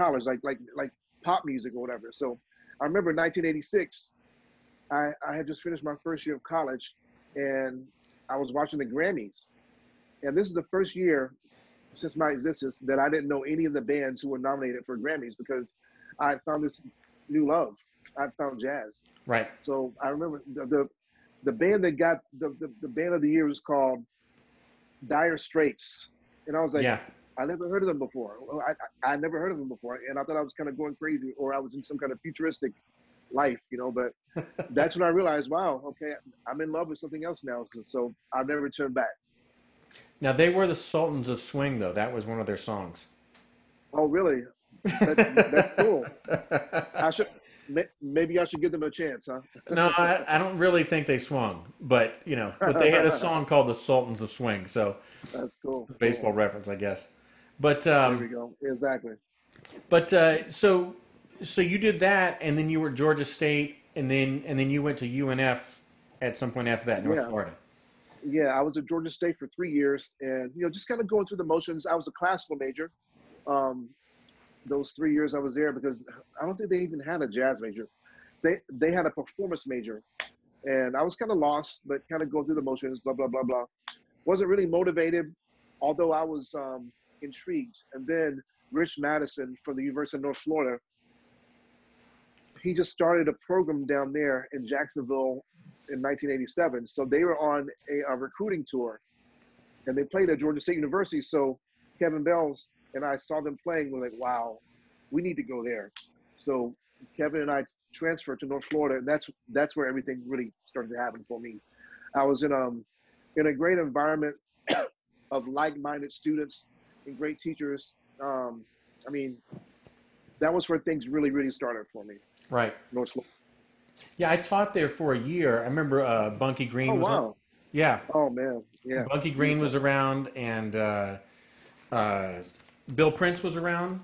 college, like pop music or whatever. So I remember in 1986, I had just finished my first year of college, and I was watching the Grammys. And this is the first year since my existence that I didn't know any of the bands who were nominated for Grammys, because I found this new love. I found jazz. Right. So I remember the band that got the band of the year was called Dire Straits. And I was like, Yeah. I never heard of them before. I never heard of them before. And I thought I was kind of going crazy, or I was in some kind of futuristic life, but that's when I realized, wow, okay, I'm in love with something else now. So I've never turned back. Now, they were the Sultans of Swing, though. That was one of their songs. Oh, really? That's cool. Maybe I should give them a chance, huh? No, I don't really think they swung, but but they had a song called the Sultans of Swing, so That's cool. baseball Cool. reference, I guess. But There we go. Exactly. so you did that, and then you were at Georgia State, and then you went to UNF at some point after that, North Yeah. Florida. Yeah, I was at Georgia State for 3 years, and just kind of going through the motions. I was a classical major. Those 3 years I was there, because I don't think they even had a jazz major. They had a performance major, and I was kind of lost, but kind of going through the motions, blah blah blah blah. Wasn't really motivated, although I was intrigued. And then Rich Madison from the University of North Florida, he just started a program down there in Jacksonville in 1987. So they were on a recruiting tour, and they played at Georgia State University. So Kevin Bells and I saw them playing. We're like, wow, we need to go there. So Kevin and I transferred to North Florida, and that's where everything really started to happen for me. I was in a great environment of like-minded students and great teachers. I mean, that was where things really, really started for me. Right. North Florida. Yeah, I taught there for a year. I remember Bunky Green Oh, was on. wow. Yeah, Oh, man. Yeah. Bunky Green Beautiful. was around, and Bill Prince was around,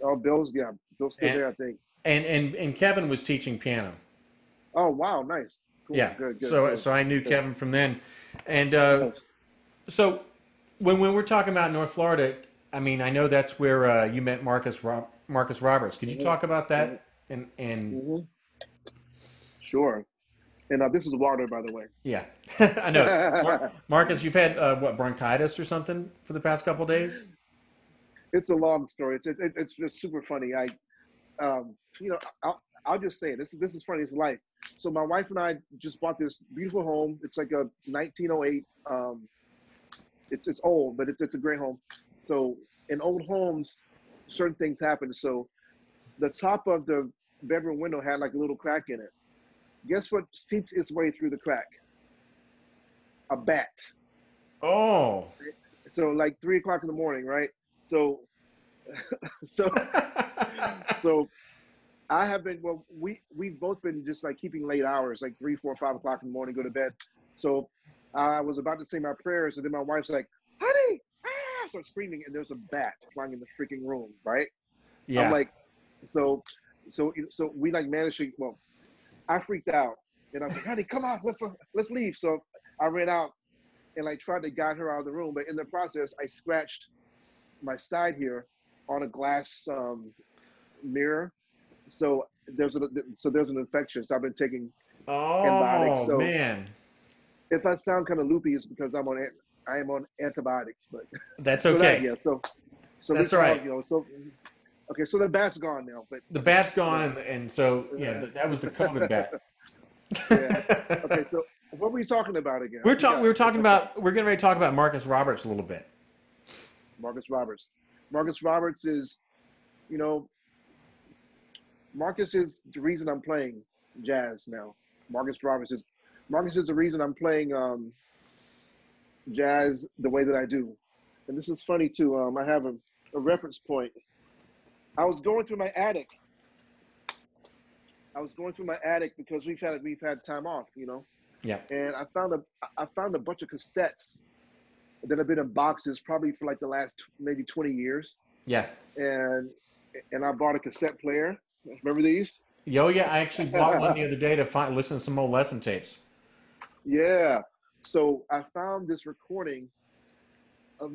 Oh, Bill's still and there, I think. and Kevin was teaching piano. Oh, wow. Nice. Cool. Yeah, Good, good, so good. so I knew Good. Kevin from then, and Nice. so when we're talking about North Florida, I mean, I know that's where you met Marcus Roberts. Could you talk about Mm-hmm. that? And Mm-hmm. Sure. And this is water, by the way. yeah, I know. Marcus, you've had what, bronchitis or something for the past couple days? It's a long story. It's just super funny. Um, I'll just say it. This is funny. It's life. So my wife and I just bought this beautiful home. It's like a 1908. It's old, but it's a great home. So in old homes, certain things happen. So the top of the bedroom window had like a little crack in it. Guess what seeped its way through the crack? A bat. Oh. So like 3 o'clock in the morning, right? So, so, so I have been, well, we've both been just like keeping late hours, like 3, 4, 5 o'clock in the morning, go to bed. So I was about to say my prayers, and then my wife's like, honey, ah, start screaming, and there's a bat flying in the freaking room, right? Yeah. I'm like, so we like managed to, well, I freaked out, and I was like, honey, come on, let's leave. So I ran out and like tried to guide her out of the room, but in the process, I scratched my side here on a glass mirror. So there's an infection. So I've been taking antibiotics. Oh So man, if I sound kind of loopy, it's because I am on antibiotics. But that's so okay. that, yeah. So That's this all, right. So okay. So the bat's gone now. But The bat's gone, and so yeah, that was the COVID bat. yeah. Okay. So what were we talking about again? We were talking about, we're getting ready to talk about Marcus Roberts a little bit. Marcus Roberts. Marcus Roberts is, Marcus is the reason I'm playing jazz now. Marcus is the reason I'm playing jazz the way that I do. And this is funny too. I have a reference point. I was going through my attic. Because we've had time off, Yeah. And I found a bunch of cassettes that have been in boxes probably for like the last maybe 20 years. Yeah. And I bought a cassette player. Remember these? Yo, yeah, I actually bought one the other day to listen to some old lesson tapes. Yeah. So I found this recording of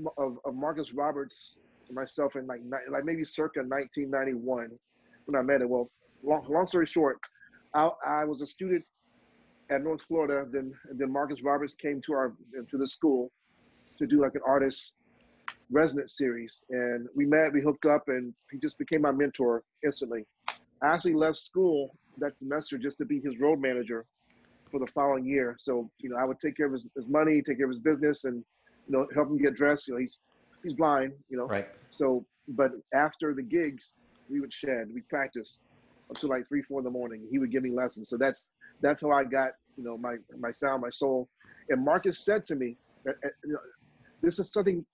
Marcus Roberts myself in like maybe circa 1991 when I met him. Well, long story short, I was a student at North Florida. Then Marcus Roberts came to the school to do like an artist resident series, and we met, we hooked up, and he just became my mentor instantly. I actually left school that semester just to be his road manager for the following year. So, I would take care of his money, take care of his business, and, help him get dressed. He's blind, Right. So, but after the gigs, we'd practice until like 3, 4 in the morning. He would give me lessons. So that's how I got, my sound, my soul. And Marcus said to me, this is something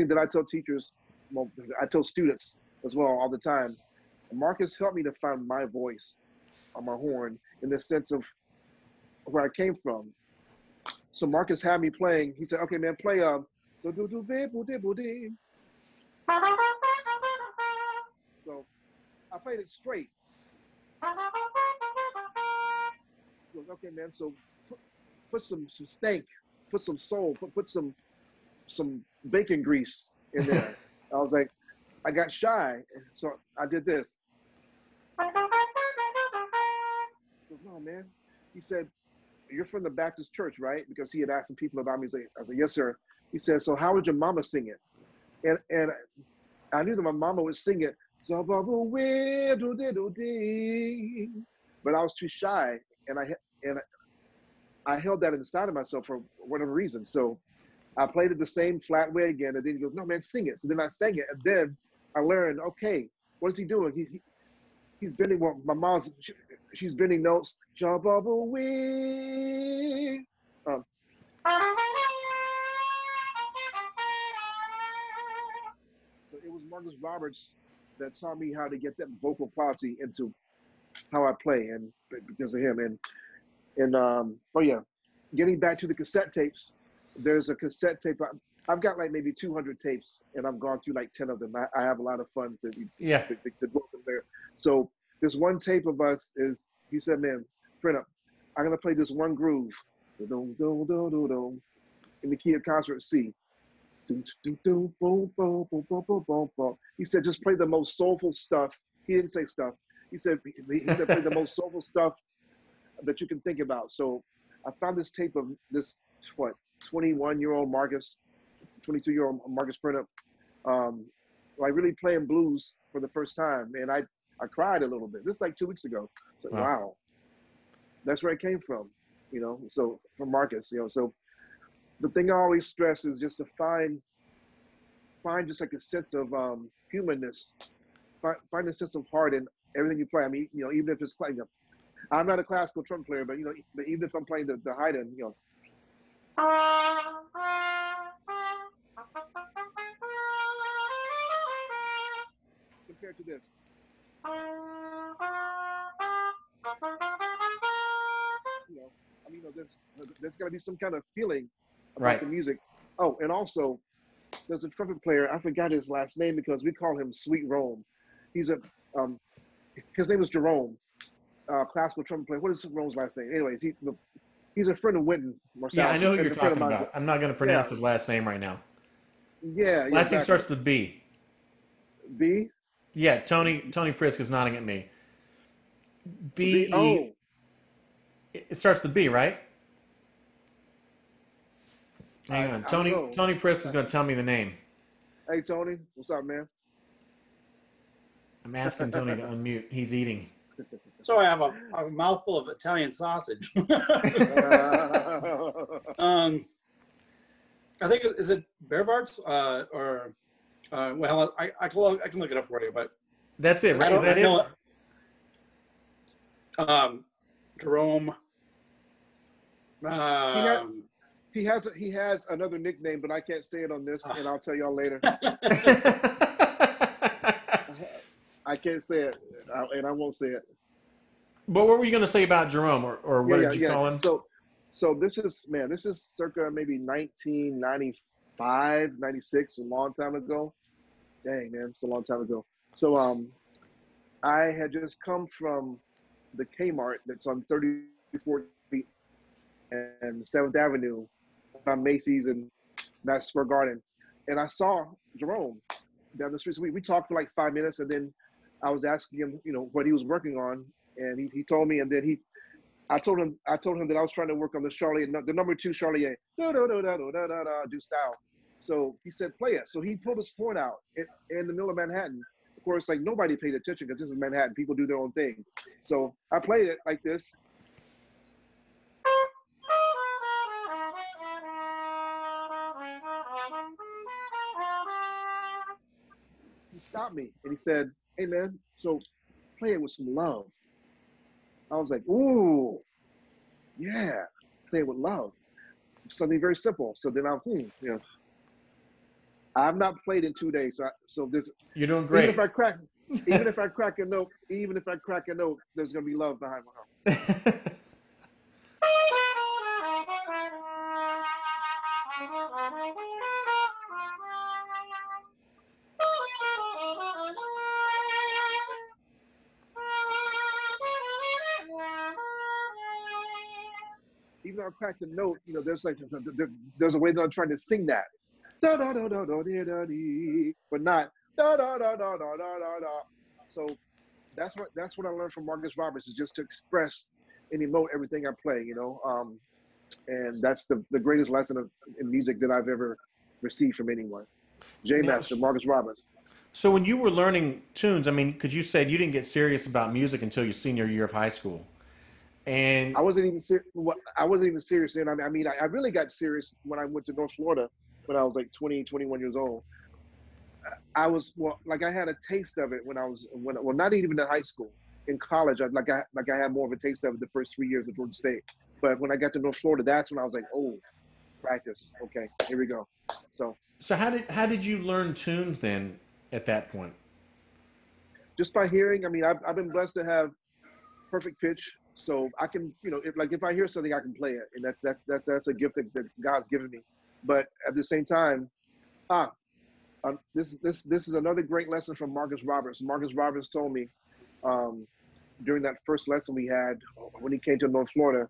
that I tell teachers, well, I tell students as well all the time. Marcus helped me to find my voice on my horn in the sense of where I came from. So Marcus had me playing. He said, "Okay, man, play so do do boo dee." So I played it straight. He goes, "Okay, man, so put some stank, put some soul, put some bacon grease in there." I was like, I got shy, so I did this. He goes, "No, man." He said, "You're from the Baptist church, right?" Because he had asked some people about me. I said, "Yes, sir." He said, "So how would your mama sing it?" And I knew that my mama would sing it, but I was too shy, and I held that inside of myself for whatever reason. So I played it the same flat way again, and then he goes, "No, man, sing it." So then I sang it, and then I learned, okay, what is he doing? He's bending. Well, my mom's she's bending notes. Jump up a wing. So it was Marcus Roberts that taught me how to get that vocal quality into how I play, and because of him. And oh yeah, getting back to the cassette tapes. There's a cassette tape. I've got like maybe 200 tapes, and I've gone through like 10 of them. I have a lot of fun to go from there. So this one tape of us is, he said, "Man, Printup, I'm gonna play this one groove, in the key of concert C. He said, just play the most soulful stuff." He didn't say stuff. He said play the most soulful stuff that you can think about. So I found this tape of this 21-year-old Marcus, 22-year-old Marcus Printup, like really playing blues for the first time, and I cried a little bit. This is like 2 weeks ago. So wow, that's where it came from, So from Marcus, So the thing I always stress is just to find just like a sense of humanness, find a sense of heart in everything you play. I mean, even if it's playing, I'm not a classical trumpet player, but but even if I'm playing the Haydn, compared to this. There's got to be some kind of feeling about the music. Oh, and also, there's a trumpet player. I forgot his last name because we call him Sweet Rome. His name is Jerome, classical trumpet player. What is Rome's last name? Anyways, he's a friend of Winton Marsalis. Yeah, I know who you're talking about. I'm not going to pronounce his last name right now. Yeah. Last name starts with B. B? Yeah, Tony Prisk is nodding at me. B. Oh. It starts with B, right? Hang on. Tony Prisk is going to tell me the name. Hey, Tony. What's up, man? I'm asking Tony to unmute. He's eating. So I have a mouthful of Italian sausage. I think, is it Bearvarts? Well, I can look it up for you, but that's it, right? Is that it? Jerome. He has another nickname, but I can't say it on this, and I'll tell y'all later. I can't say it, and I won't say it. But what were you going to say about Jerome, or what did you call him? So this is circa maybe 1995, 96, a long time ago. Dang, man, it's a long time ago. So I had just come from the Kmart that's on 34th Street and 7th Avenue by Macy's and Madison Square Garden, and I saw Jerome down the street. So we talked for like 5 minutes, and then I was asking him, what he was working on, and he told me, and then I told him that I was trying to work on the Charlier, the number 2 Charlier, do style. So he said, play it. So he pulled his horn out in the middle of Manhattan. Of course, like nobody paid attention because this is Manhattan. People do their own thing. So I played it like this. He stopped me and he said, hey man, so play it with some love. I was like, ooh, yeah, play it with love. Something very simple. So then I've not played in 2 days. So this, you're doing great. Even if I crack a note, there's gonna be love behind my heart. Even though I cracked the note, there's a way that I'm trying to sing that. Da da da da da da da da, but not da da da da da da da. So that's what I learned from Marcus Roberts, is just to express and emote everything I play, and that's the greatest lesson in music that I've ever received from anyone. Master Marcus Roberts. So when you were learning tunes, I mean, because you said you didn't get serious about music until your senior year of high school. And I wasn't even serious then. I mean, I really got serious when I went to North Florida when I was like 20, 21 years old. I had a taste of it when not even in high school. In college, I had more of a taste of it the first 3 years of Georgia State. But when I got to North Florida, that's when I was like, oh, practice. Okay, here we go. So how did you learn tunes then at that point? Just by hearing. I mean, I've been blessed to have perfect pitch. So I can, if I hear something, I can play it, and that's a gift that God's given me. But at the same time, this is another great lesson from Marcus Roberts. Marcus Roberts told me during that first lesson we had when he came to North Florida,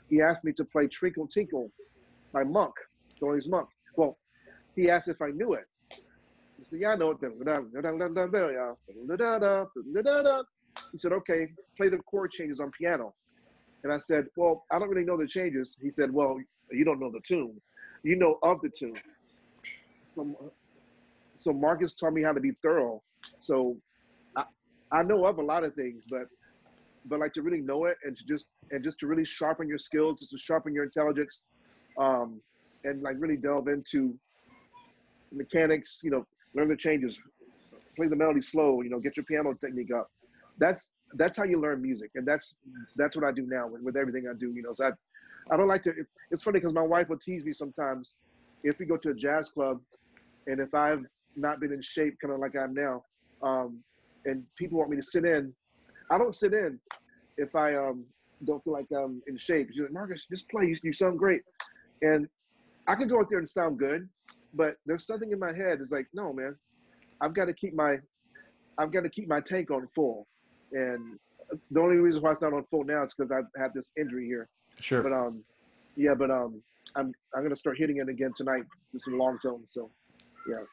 he asked me to play "Twinkle Tinkle" by Monk, Thelonious Monk. Well, he asked if I knew it. I said, yeah, I know it. He said, okay, play the chord changes on piano. And I said, well, I don't really know the changes. He said, well, you don't know the tune. You know of the tune. So Marcus taught me how to be thorough. So I know of a lot of things, but like to really know it and just to really sharpen your skills, to sharpen your intelligence, and like really delve into mechanics, learn the changes, play the melody slow, get your piano technique up. That's how you learn music, and that's what I do now with everything I do. So I don't like to. It's funny because my wife will tease me sometimes if we go to a jazz club, and if I've not been in shape, kind of like I am now, and people want me to sit in, I don't sit in if I don't feel like I'm in shape. She's like, Marcus, just play. You sound great, and I can go out there and sound good, but there's something in my head that's like, no, man, I've got to keep my tank on full. And the only reason why it's not on full now is because I've had this injury here. Sure. But I'm gonna start hitting it again tonight with some long tones. So yeah.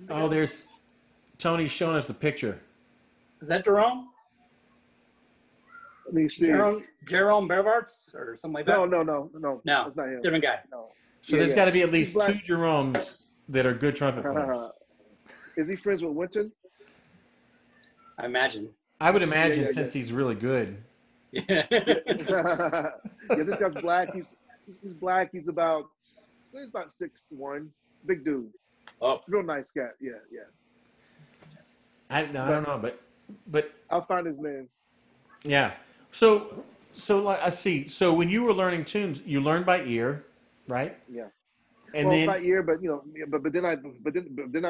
Oh, there's Tony's showing us the picture. Is that Jerome? Let me see. Jerome Bevarts or something like that? No. No, that's not him. Different guy. No. So there's got to be at least 2 Jeromes that are good trumpet players. Is he friends with Winton? I imagine. I would imagine since he's really good. Yeah. This guy's black. He's black. He's about 6'1", big dude. Oh, real nice guy. Yeah. I don't know, but I'll find his name. Yeah. So like I see. So when you were learning tunes, you learned by ear, right? Yeah. And then by ear, but then I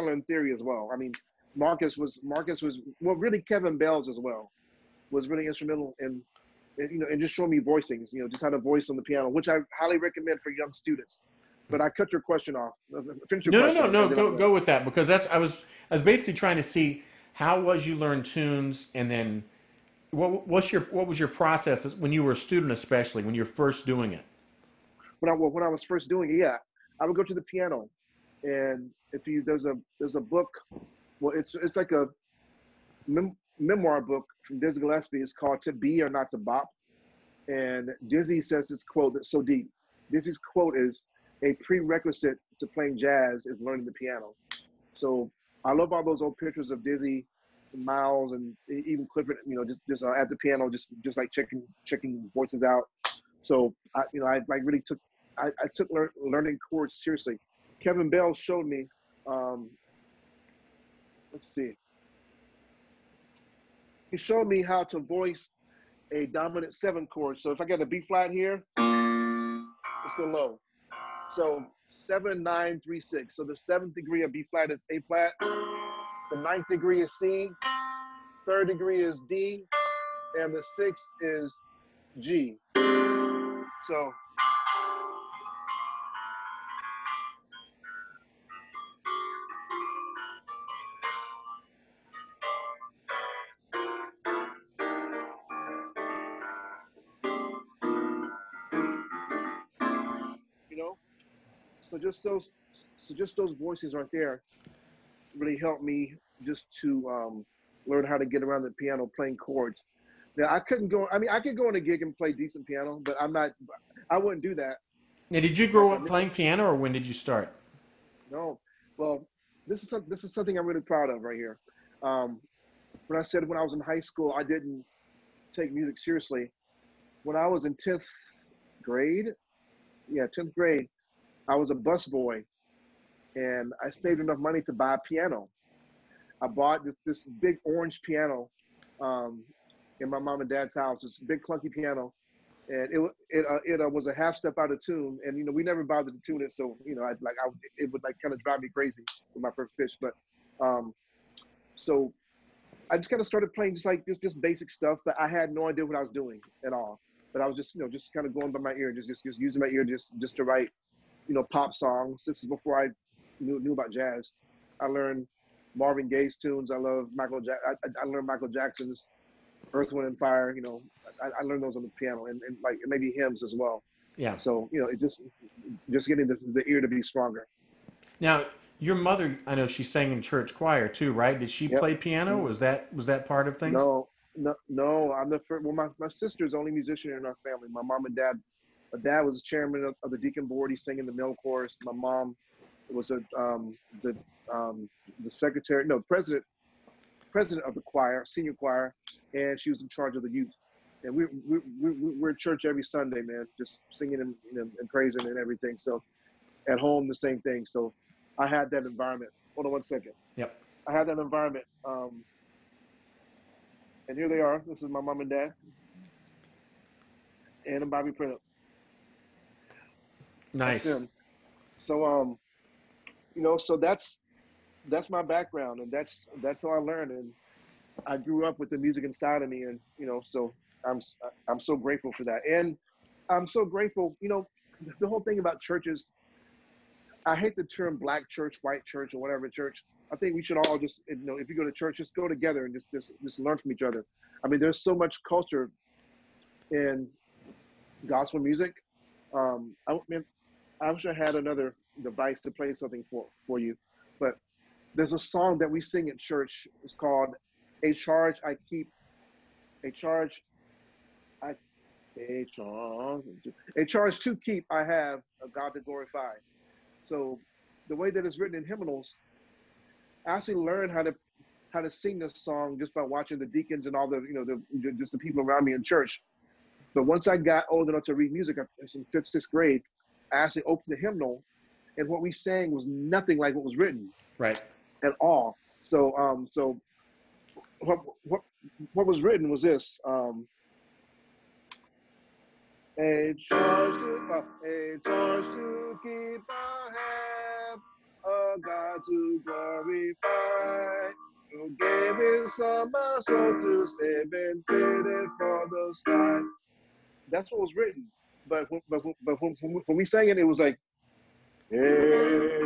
learned theory as well. I mean, Marcus was really Kevin Bells as well was really instrumental in just showing me voicings, just how to voice on the piano, which I highly recommend for young students. But I cut your question off. Finish your question. No. Go with that, because I was basically trying to see how was you learn tunes, and then what was your process when you were a student, especially when you're first doing it. When I was first doing it, I would go to the piano, and there's a book well, it's like a memoir book from Dizzy Gillespie. It's called "To Be or Not to Bop," and Dizzy says this quote that's so deep. Dizzy's quote is, "A prerequisite to playing jazz is learning the piano." So I love all those old pictures of Dizzy, and Miles, and even Clifford. Just at the piano, just like checking voices out. So I like really took I took learning chords seriously. Kevin Bell showed me. Let's see. He showed me how to voice a dominant 7 chord. So if I get a B flat here, let's go low. So 7, 9, 3, 6. So the 7th degree of B flat is A flat. The 9th degree is C. 3rd degree is D, and the 6th is G. So you know, so just those voices right there really helped me just to learn how to get around the piano playing chords. Now I couldn't go. I mean, I could go on a gig and play decent piano, but I'm not. I wouldn't do that. Now, did you Like grow I up playing piano, or when did you start? no. Well, this is something I'm really proud of right here. Um, when I said when I was in high school, I didn't take music seriously. When I was in 10th grade, yeah, 10th grade, I was a busboy, and I saved enough money to buy a piano. I bought this big orange piano um, in my mom and dad's house. This big clunky piano, and it was a half step out of tune. And we never bothered to tune it, so it would like kind of drive me crazy with my first pitch. But so I just kind of started playing just basic stuff, but I had no idea what I was doing at all. But I was just kind of going by my ear, just using my ear just to write pop songs. This is before I knew about jazz. I learned Marvin Gaye's tunes. I love I learned Michael Jackson's Earth, Wind and Fire. I learned those on the piano and like maybe hymns as well. Yeah. So it just getting the ear to be stronger. Now, your mother, I know she sang in church choir too, right? Did she Yep. play piano? Was that part of things? No, no, no. I'm the first. Well, my sister's the only musician in our family. My mom and dad. My dad was chairman of the deacon board. He sang in the male chorus. My mom was the secretary, no, president of the choir, senior choir, and she was in charge of the youth. And we're in church every Sunday, man, just singing and praising and everything. So at home, the same thing. So I had that environment. Hold on one second. Yep. I had that environment. And here they are. This is my mom and dad. And Bobby Printup. Nice. That's him. So so that's my background, and that's how I learned. And I grew up with the music inside of me, and so I'm so grateful for that. And I'm so grateful. The whole thing about churches, I hate the term black church, white church, or whatever church. I think we should all just, if you go to church, just go together and just learn from each other. I mean, there's so much culture in gospel music. I wish I had another device to play something for you, but there's a song that we sing at church. It's called "A Charge I Keep." A charge to keep I have, a God to glorify. So the way that it's written in hymnals, I actually learned how to sing this song just by watching the deacons and all the just the people around me in church. But once I got old enough to read music, I was in 5th, 6th grade, I actually opened the hymnal, and what we sang was nothing like what was written. Right. At all. So so what was written was this. A charge to keep I have, a God to glorify, who gave his son my soul to save and fitted for the sky. That's what was written. But when we sang it, it was like, hey,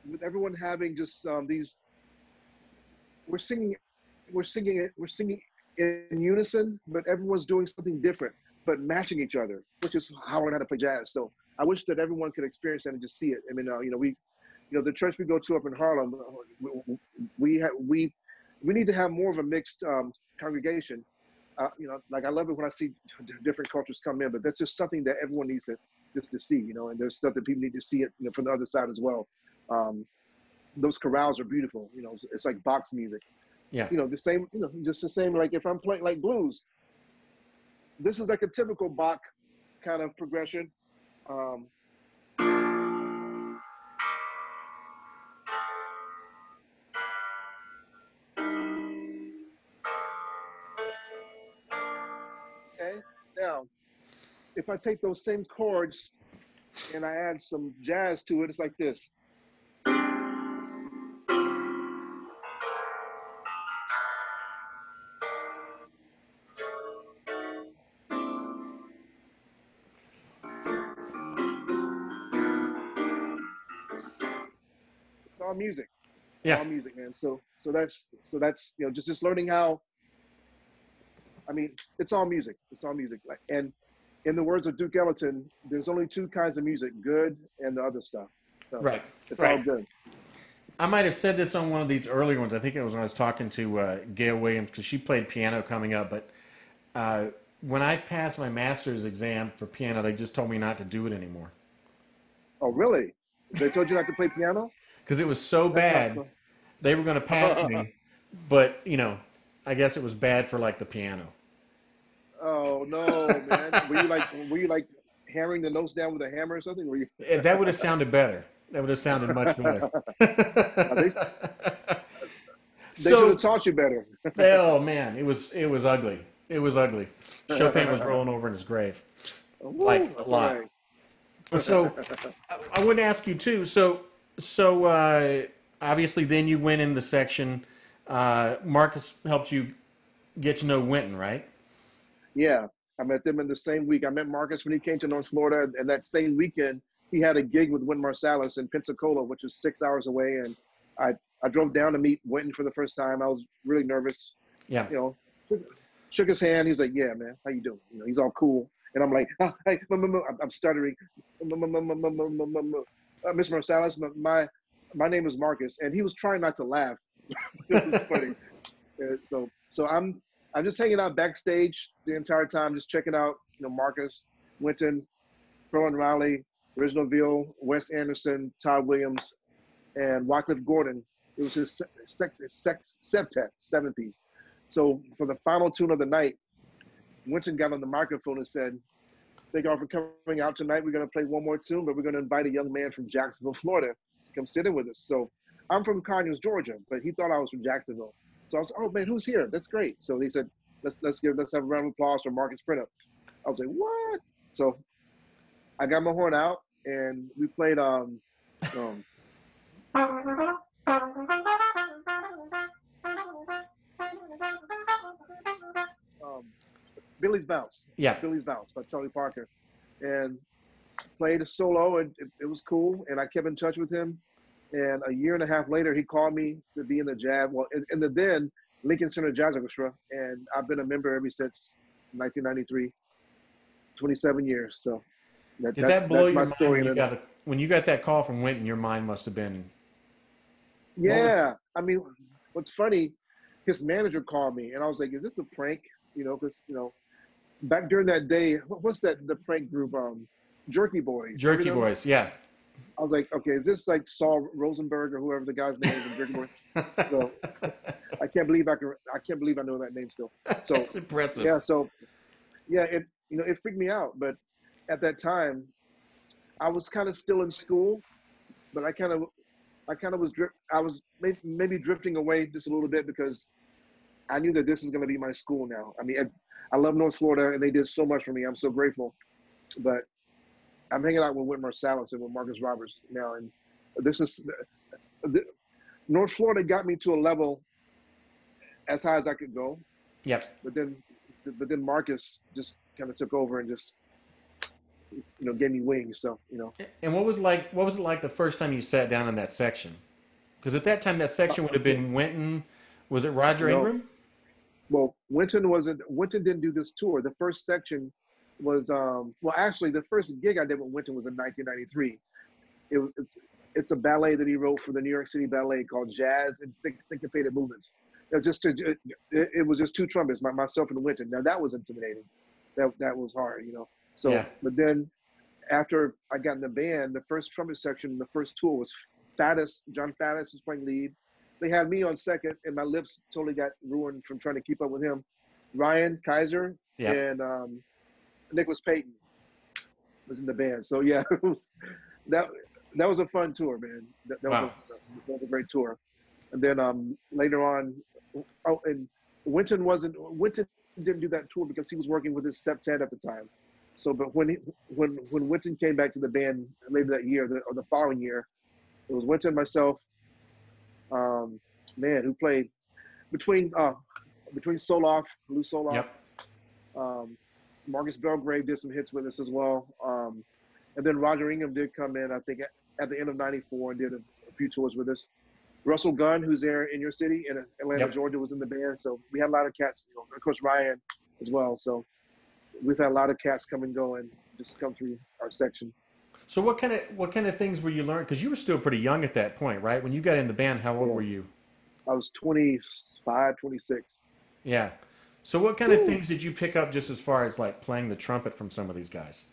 with everyone having just these, we're singing in unison, but everyone's doing something different. but matching each other, which is how I learned how to play jazz. So I wish that everyone could experience that and just see it. I mean, the church we go to up in Harlem, we need to have more of a mixed congregation. Like I love it when I see different cultures come in, but that's just something that everyone needs to see, and there's stuff that people need to see it, from the other side as well. Those chorales are beautiful. It's like box music. Yeah. The same, just the same, like if I'm playing like blues, this is like a typical Bach kind of progression. Okay, now, if I take those same chords and I add some jazz to it, it's like this. It's all music. Yeah. All music, man. So that's just learning how. I mean, it's all music. It's all music. And in the words of Duke Ellington, there's only two kinds of music: good and the other stuff. So Right. It's Right. all good. I might have said this on one of these earlier ones. I think it was when I was talking to Gail Williams, because she played piano coming up. But when I passed my master's exam for piano, they just told me not to do it anymore. Oh, really? They told you not to play piano? Because it was so bad. They were going to pass me, but I guess it was bad for like the piano. Oh no, man! Were you like hammering the notes down with a hammer or something? Were you? That would have sounded better. That would have sounded much better. They should have taught you better. Oh man, it was ugly. It was ugly. Chopin was rolling over in his grave, like a lot. Right. So I would ask you too. So obviously, then you went in the section. Marcus helped you get to know Winton, right? Yeah, I met them in the same week. I met Marcus when he came to North Florida, and that same weekend he had a gig with Wynton Marsalis in Pensacola, which is 6 hours away. And I drove down to meet Winton for the first time. I was really nervous. Yeah. Shook his hand. He was like, "Yeah, man, how you doing?" He's all cool, and I'm like, "Hey, I'm stuttering, Miss Marsalis, my name is Marcus," and he was trying not to laugh. It was funny. So I'm just hanging out backstage the entire time, just checking out, Marcus, Winton, Pearl and Riley, Reginald Veal, Wes Anderson, Todd Williams, and Wycliffe Gordon. It was his septet, 7-piece. So for the final tune of the night, Winton got on the microphone and said, "Thank y'all for coming out tonight. We're going to play one more tune, but we're going to invite a young man from Jacksonville, Florida, to come sit in with us." So I'm from Conyers, Georgia, but he thought I was from Jacksonville. So I was, "Oh man, who's here? That's great." So he said, let's have a round of applause for Marcus Printup. I was like, "What?" So I got my horn out and we played Billy's Bounce. Yeah. Billy's Bounce by Charlie Parker, and played a solo, and it was cool. And I kept in touch with him. And a year and a half later, he called me to be in the jazz, in the then Lincoln Center Jazz Orchestra, and I've been a member ever since 1993, 27 years. So did that blow your mind when you got that call from Winton? Your mind must have been. Yeah, I mean, what's funny, his manager called me, and I was like, "Is this a prank?" Because back during that day, what's the prank group? Jerky Boys. Jerky Boys, yeah. I was like, okay, is this like Saul Rosenberg or whoever the guy's name is in Jerky Boys? So I can't believe I know that name still. So that's impressive. Yeah, so it freaked me out, but at that time, I was kind of still in school, but I was maybe drifting away just a little bit because I knew that this is going to be my school now. I mean, I love North Florida, and they did so much for me. I'm so grateful. But I'm hanging out with Wynton Marsalis and with Marcus Roberts now, and North Florida got me to a level as high as I could go. Yep. But then Marcus just kind of took over and just gave me wings. So And what was it like the first time you sat down in that section? Because at that time that section would have been Winton. Was it Roger Ingram? Well, Winton didn't do this tour. The first section was well, actually, the first gig I did with Winton was in 1993. It was it's a ballet that he wrote for the New York City Ballet called Jazz and Syncopated Movements. It was just two trumpets, myself and Winton. Now that was intimidating. That was hard, you know. So, Yeah. but then after I got in the band, the first trumpet section, the first tour was Faddis. John Faddis was playing lead. They had me on second, and my lips totally got ruined from trying to keep up with him. Ryan Kaiser Yeah. and Nicholas Payton was in the band. So yeah, that that was a fun tour, man. Wow. That was a great tour. And then later on, oh, and Winton didn't do that tour because he was working with his septet at the time. So, but when Winton came back to the band later that year, or the following year, it was Winton, myself, man, who played between Soloff, Lou Soloff, Yep. Marcus Belgrave did some hits with us as well, and then Roger Ingham did come in, I think, at the end of '94 and did a few tours with us. Russell Gunn, who's there in your city in Atlanta, Yep. Georgia, was in the band. So we had a lot of cats, you know, of course Ryan as well. So we've had a lot of cats come and go and just come through our section. So what kind of things were you learning? Because you were still pretty young at that point, right? When you got in the band, how old Yeah. were you? I was 25, 26. Yeah. So what kind of things did you pick up just as far as like playing the trumpet from some of these guys?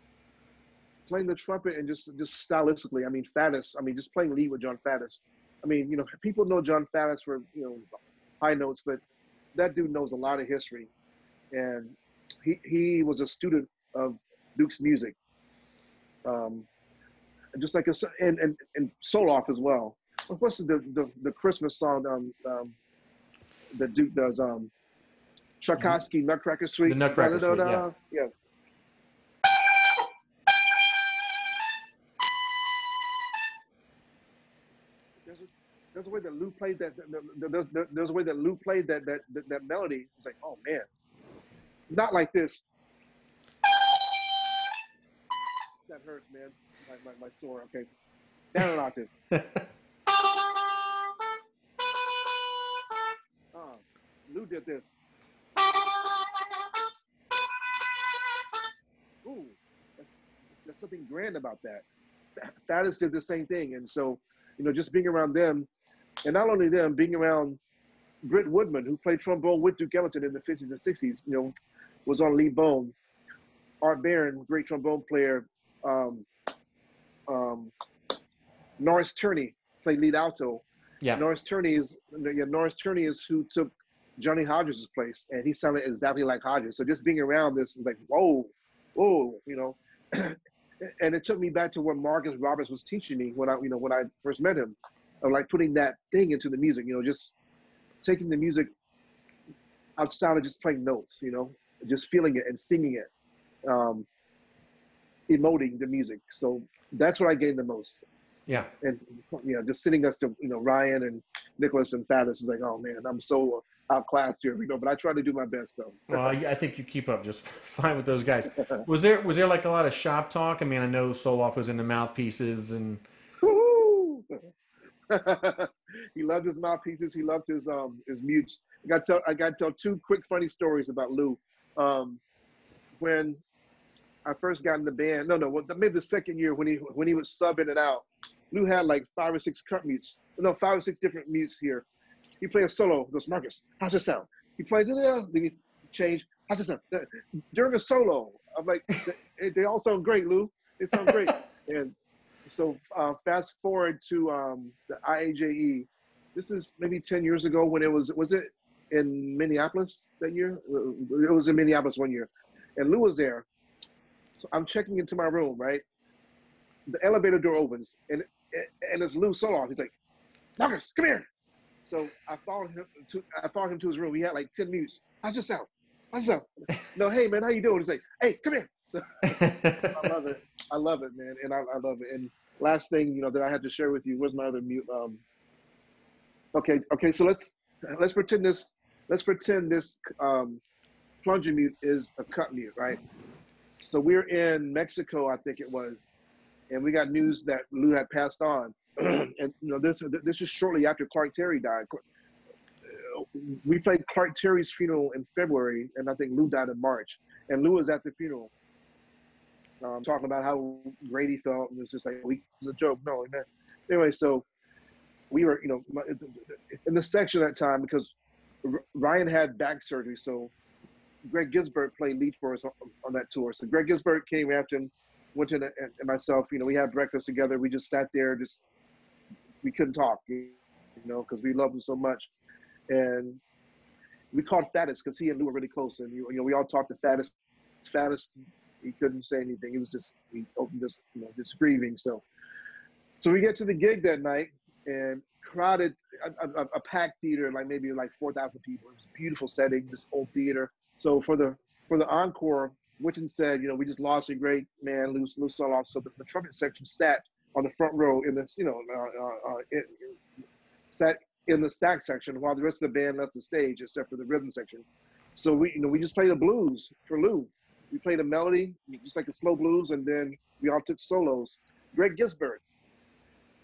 Playing the trumpet and just stylistically. I mean, Faddis. I mean, just playing lead with John Faddis. I mean, you know, people know John Faddis for, you know, high notes, but that dude knows a lot of history, and he was a student of Duke's music, just like and Soloff as well. What's the Christmas song that Duke does? Tchaikovsky, Nutcracker Suite. The Nutcracker Suite, yeah. Yeah. There's a way that Lou played that. There's a way that Lou played that melody. It's like, oh man, not like this. That hurts, man. My sore. Okay, down an octave. Lou did this. Ooh, there's something grand about that. Faddis did the same thing, and so, you know, just being around them, and not only them, being around Britt Woodman, who played trombone with Duke Ellington in the 50s and 60s, you know, was on lead bone. Art Barron, great trombone player. Norris Turney played lead alto. Yeah. Norris Turney is who took Johnny Hodges' place, and he sounded exactly like Hodges. So just being around this is like, whoa, you know. And it took me back to what Marcus Roberts was teaching me when I first met him, of like putting that thing into the music, you know, just taking the music outside of just playing notes, you know, just feeling it and singing it, emoting the music. So that's what I gained the most. Yeah. And, you know, just sitting next to, you know, Ryan and Nicholas and Faddis is like, oh man, I'm so outclassed here, you know, but I try to do my best though. Well, I think you keep up just fine with those guys. Was there like a lot of shop talk? I mean, I know Soloff was into mouthpieces and. He loved his mouthpieces. He loved his mutes. I got to tell two quick funny stories about Lou. When I first got in the band, maybe the second year when he would sub in and out, Lou had like 5 or 6 cut mutes. No, 5 or 6 different mutes here. He played a solo. He goes, Marcus, how's it sound? He played it, then he changed. How's it sound? During a solo, I'm like, they all sound great, Lou. They sound great. And so fast forward to the IAJE. This is maybe 10 years ago when it was it in Minneapolis that year? It was in Minneapolis one year. And Lou was there. So I'm checking into my room, right? The elevator door opens, and it's Lou Soloff. He's like, Marcus, come here. So I followed him to his room. He had like 10 mutes. How's this sound? No, hey man, how you doing? He's like, hey, come here. So I love it. I love it, man, and I love it. And last thing, you know, that I had to share with you, where's my other mute? Okay. So let's pretend this plunger mute is a cut mute, right? So we're in Mexico, I think it was, and we got news that Lou had passed on. And you know, this is shortly after Clark Terry died. We played Clark Terry's funeral in February, and I think Lou died in March. And Lou was at the funeral, talking about how great he felt, and it was just like, it was a joke. No, man. Anyway, so we were, in the section at that time because Ryan had back surgery, so Greg Gisbert played lead for us on that tour. So Greg Gisbert came after him, went to and myself. We had breakfast together. We just sat there, we couldn't talk, because we loved him so much, and we called Fattest because he and Lou were really close, and we all talked to Fattest. Fattest, he couldn't say anything. He was just grieving. So we get to the gig that night, and crowded, a packed theater, maybe 4,000 people. It was a beautiful setting, this old theater. So for the encore, Witten said, we just lost a great man, Lou Soloff. So the trumpet section sat on the front row in this, sat in the sax section while the rest of the band left the stage, except for the rhythm section. So we just played a blues for Lou. We played a melody, just like a slow blues, and then we all took solos. Greg Gisbert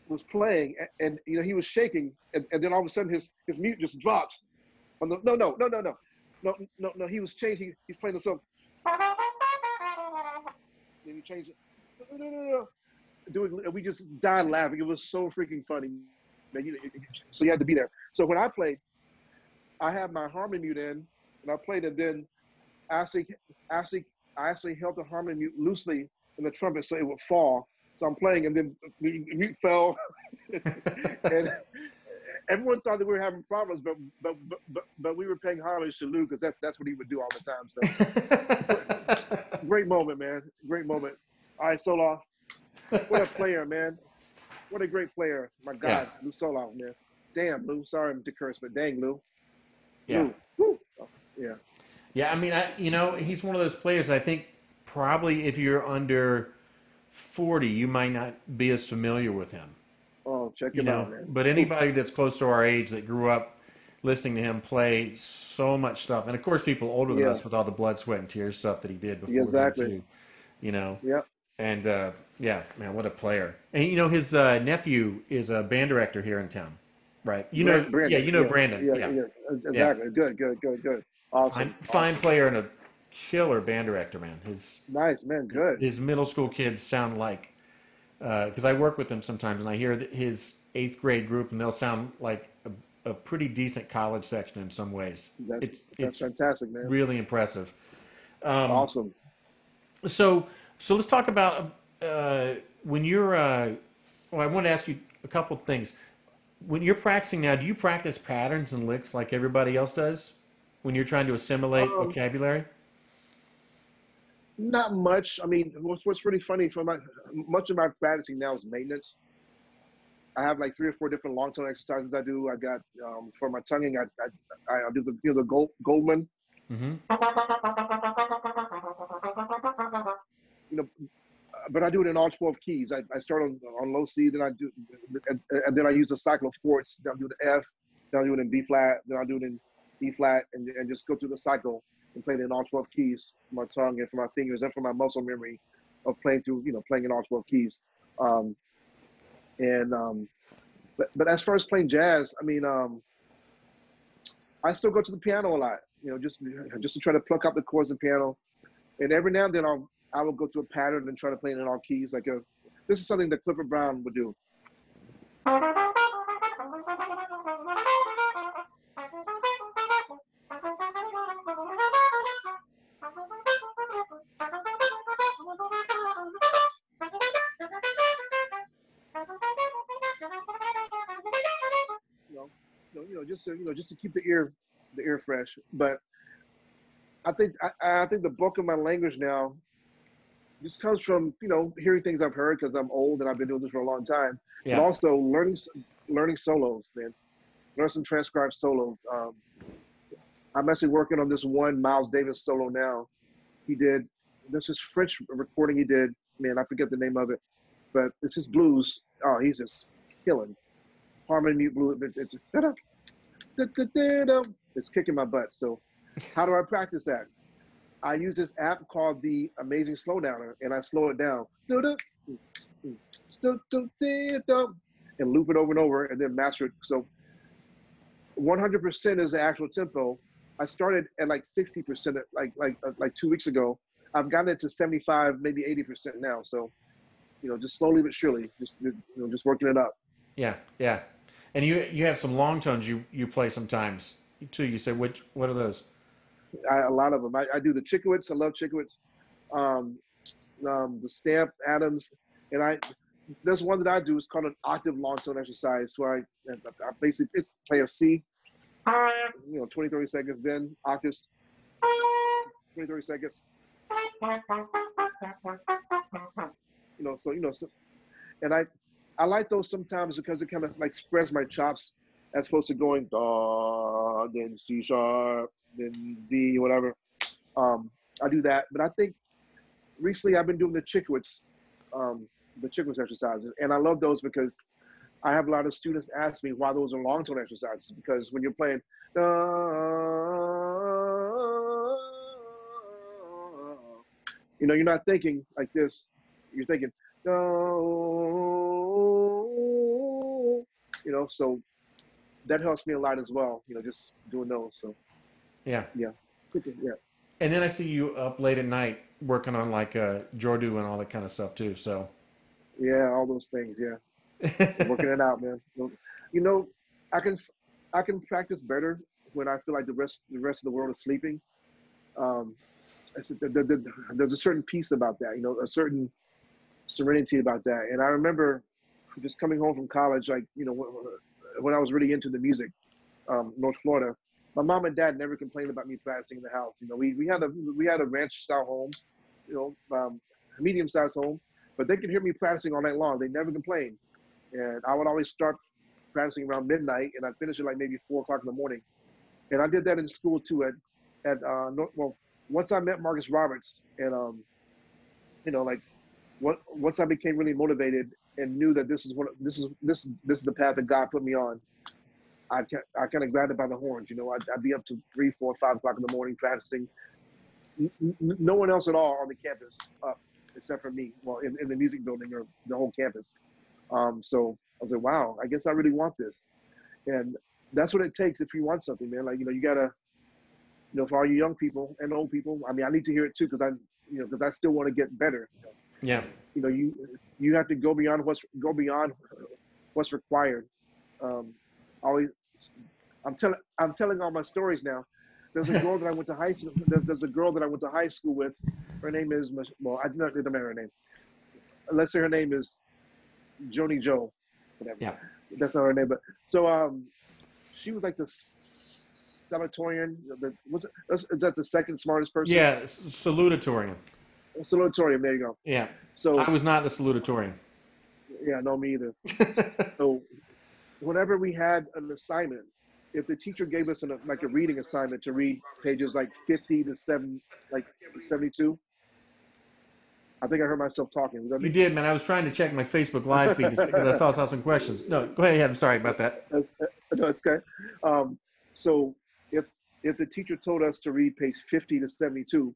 was playing, and he was shaking, and then all of a sudden his mute just dropped. No, he was changing. He's playing the song. Then he changed it. No. We just died laughing. It was so freaking funny. Man, so you had to be there. So when I played, I had my harmony mute in, and I played, and then I actually held the harmony mute loosely in the trumpet so it would fall. So I'm playing, and then the mute fell, and everyone thought that we were having problems, but we were paying homage to Lou because that's what he would do all the time. So great moment, man. Great moment. All right, Soloff. What a player, man. What a great player. My God, yeah. Lou Soloff, man. Damn, Lou. Sorry to curse, but dang, Lou. Yeah. Lou. Woo. Oh, yeah. Yeah, I mean, he's one of those players. I think probably if you're under 40, you might not be as familiar with him. Oh, check him out, man. But anybody that's close to our age that grew up listening to him play so much stuff, and of course people older than us with all the blood, sweat, and tears stuff that he did before exactly. Too, Yep. And yeah, man, what a player. And his nephew is a band director here in town, right? Brandon. Yeah, Brandon. Yeah. Exactly. Yeah. Good. Awesome. Fine player and a killer band director, man. Nice, man. Good. His middle school kids sound like, because I work with them sometimes, and I hear his 8th grade group, and they'll sound like a pretty decent college section in some ways. That's fantastic, man. Really impressive. Awesome. So let's talk about when you're. I want to ask you a couple of things. When you're practicing now, do you practice patterns and licks like everybody else does? When you're trying to assimilate vocabulary? Not much. I mean, what's really funny much of my practicing now is maintenance. I have 3 or 4 different long tone exercises I do. I got for my tonguing, I do the Goldman. Mm-hmm. But I do it in all 12 keys. I start on low C, then I do, and then I use a cycle of fourths. Then I do the F, then I do it in B flat, then I do it in E flat, and just go through the cycle and play it in all 12 keys for my tongue and for my fingers and for my muscle memory of playing in all 12 keys. But as far as playing jazz, I mean, I still go to the piano a lot, just to try to pluck out the chords in piano. And every now and then I will go to a pattern and try to play it in all keys. This is something that Clifford Brown would do. Just to keep the ear fresh. But I think the bulk of my language now just comes from hearing things I've heard because I'm old and I've been doing this for a long time. Yeah. But also learning solos, man. Learn some transcribed solos. I'm actually working on this one Miles Davis solo now. This is French recording he did. Man, I forget the name of it, but it's his blues. Oh, he's just killing. Harmony mute blues. It's kicking my butt. So how do I practice that? I use this app called the Amazing Slowdowner, and I slow it down. And loop it over and over, and then master it. So 100% is the actual tempo. I started at 60% like 2 weeks ago. I've gotten it to 75, maybe 80% now. So, just slowly but surely, just working it up. Yeah, yeah. And you have some long tones you play sometimes too. You said what are those? A lot of them. I do the Chickowitz. I love Chickowitz. Um, the Stamp, Adams, and there's one that I do. It's called an octave long tone exercise, where I basically play a C, 20, 30 seconds, then octaves, 20, 30 seconds. So and I like those sometimes because it kind of like spreads my chops as opposed to going da, then C sharp, then D, whatever. I do that, but I think recently I've been doing the Chickowitz exercises, and I love those because I have a lot of students ask me why those are long tone exercises. Because when you're playing, you're not thinking like this. You're thinking, so that helps me a lot as well. Just doing those. So Yeah. yeah. And then I see you up late at night working on like Jordu and all that kind of stuff too. So yeah, all those things. Yeah, working it out, man. I can practice better when I feel like the rest of the world is sleeping. There's a certain peace about that. A certain serenity about that. And I remember just coming home from college, like when I was really into the music, North Florida. My mom and dad never complained about me practicing in the house. We had a ranch style home, medium sized home, but they could hear me practicing all night long. They never complained, and I would always start practicing around midnight, and I'd finish at like maybe 4 o'clock in the morning. And I did that in school too. Once I met Marcus Roberts, and once I became really motivated and knew that this is the path that God put me on, I kind of grabbed it by the horns. I'd be up to 3, 4, 5 o'clock in the morning practicing. No one else at all on the campus up except for me. Well, in the music building or the whole campus. So I was like, wow, I guess I really want this. And that's what it takes if you want something, man. Like, you gotta, for all you young people and old people, I mean, I need to hear it too, because I still want to get better. Yeah. You have to go beyond what's required. I'm telling all my stories now. There's a girl that I went to high school. There's a girl that I went to high school with. Her name is, well, I don't know her name. Let's say her name is Joni Joe, whatever. Yeah. That's not her name, but so she was like the salutatorian. Is that the second smartest person? Yeah, salutatorian. Salutatorian. There you go. Yeah. So I was not the salutatorian. Yeah, no, me either. So whenever we had an assignment, if the teacher gave us a reading assignment to read pages like 50 to 72, I think I heard myself talking. You did, man. I was trying to check my Facebook Live feed because I thought I saw some questions. No, go ahead. I'm sorry about that. That's okay. So if the teacher told us to read page 50 to 72,